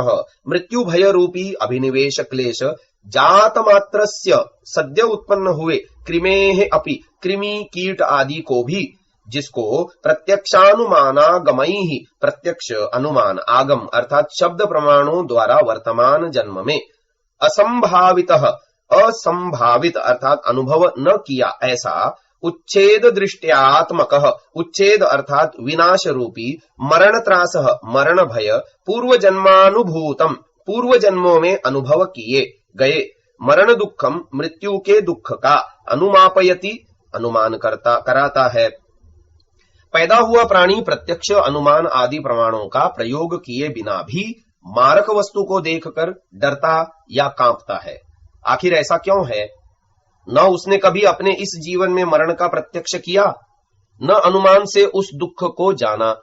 मृत्यु भय रूपी अभिनिवेश क्लेश जात मात्रस्य सद्य उत्पन्न हुए कृमेः अपि कृमि कीट आदि को भी जिसको प्रत्यक्षानुमानागमैः प्रत्यक्ष अनुमान आगम अर्थात शब्द प्रमाणों द्वारा वर्तमान जन्म में असंभावितः असंभावित अर्थात अनुभव न किया ऐसा उच्छेद दृष्ट्यात्मक उच्छेद अर्थात विनाश रूपी मरण त्रास मरण भय पूर्व जन्मानुभूतम पूर्व जन्मों में अनुभव किए गए मरण दुखम मृत्यु के दुख का अनुमापयति अनुमान कराता है। पैदा हुआ प्राणी प्रत्यक्ष अनुमान आदि प्रमाणों का प्रयोग किए बिना भी मारक वस्तु को देखकर डरता या कांपता है। आखिर ऐसा क्यों है? न उसने कभी अपने इस जीवन में मरण का प्रत्यक्ष किया, न अनुमान से उस दुख को जाना,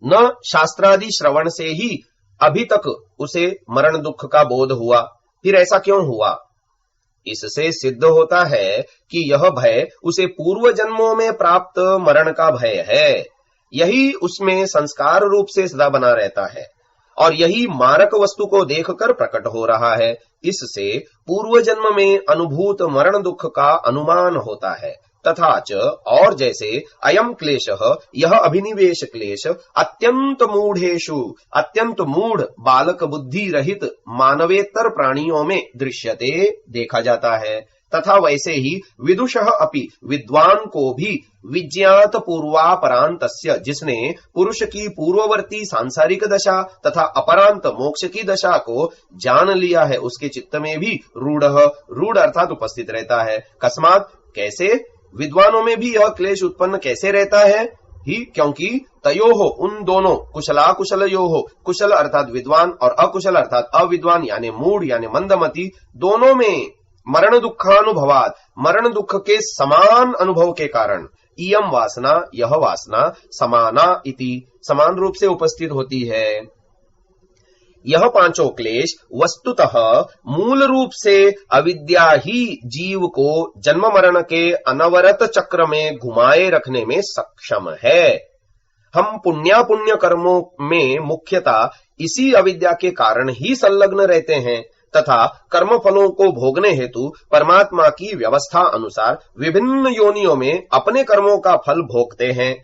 न शास्त्रादि श्रवण से ही अभी तक उसे मरण दुख का बोध हुआ। फिर ऐसा क्यों हुआ? इससे सिद्ध होता है कि यह भय उसे पूर्व जन्मों में प्राप्त मरण का भय है। यही उसमें संस्कार रूप से सदा बना रहता है और यही मारक वस्तु को देखकर प्रकट हो रहा है। इससे पूर्व जन्म में अनुभूत मरण दुख का अनुमान होता है। तथा च और जैसे अयम क्लेशः यह अभिनिवेश क्लेश अत्यंत मूढ़ेषु अत्यंत मूढ़ बालक बुद्धि रहित मानवेतर प्राणियों में दृश्यते देखा जाता है, तथा वैसे ही विदुषः अपि विद्वान को भी विज्ञात पूर्वापरांतस्य जिसने पुरुष की पूर्ववर्ती सांसारिक दशा तथा अपरांत मोक्ष की दशा को जान लिया है उसके चित्त में भी रूढ़ अर्थात उपस्थित रहता है। कस्मात् कैसे? विद्वानों में भी यह क्लेश उत्पन्न कैसे रहता है ही क्योंकि तयोः उन दोनों कुशलाकुशलयोः कुशल अर्थात विद्वान और अकुशल अर्थात अविद्वान यानी मूढ़ यानी मंदमति दोनों में मरण दुखानुभवात मरण दुख के समान अनुभव के कारण इयम वासना यह वासना समाना इति समान रूप से उपस्थित होती है। यह पांचों क्लेश वस्तुतः मूल रूप से अविद्या ही जीव को जन्म मरण के अनवरत चक्र में घुमाए रखने में सक्षम है। हम पुण्य कर्मों में मुख्यतः इसी अविद्या के कारण ही संलग्न रहते हैं। तथा कर्म फलों को भोगने हेतु परमात्मा की व्यवस्था अनुसार विभिन्न योनियों में अपने कर्मों का फल भोगते हैं।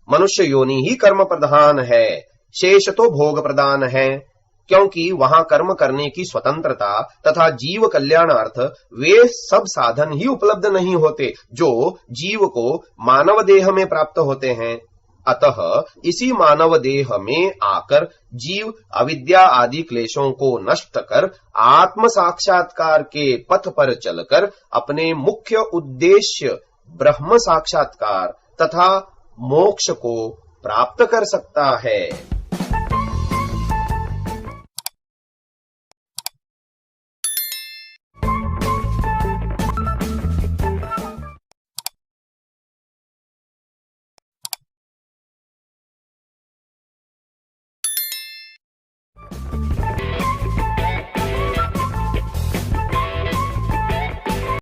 मनुष्य योनि ही कर्म प्रधान है, शेष तो भोग प्रदान है, क्योंकि वहां कर्म करने की स्वतंत्रता तथा जीव कल्याणार्थ वे सब साधन ही उपलब्ध नहीं होते जो जीव को मानव देह में प्राप्त होते हैं। अतः इसी मानव देह में आकर जीव अविद्या आदि क्लेशों को नष्ट कर आत्म साक्षात्कार के पथ पर चलकर अपने मुख्य उद्देश्य ब्रह्म साक्षात्कार तथा मोक्ष को प्राप्त कर सकता है।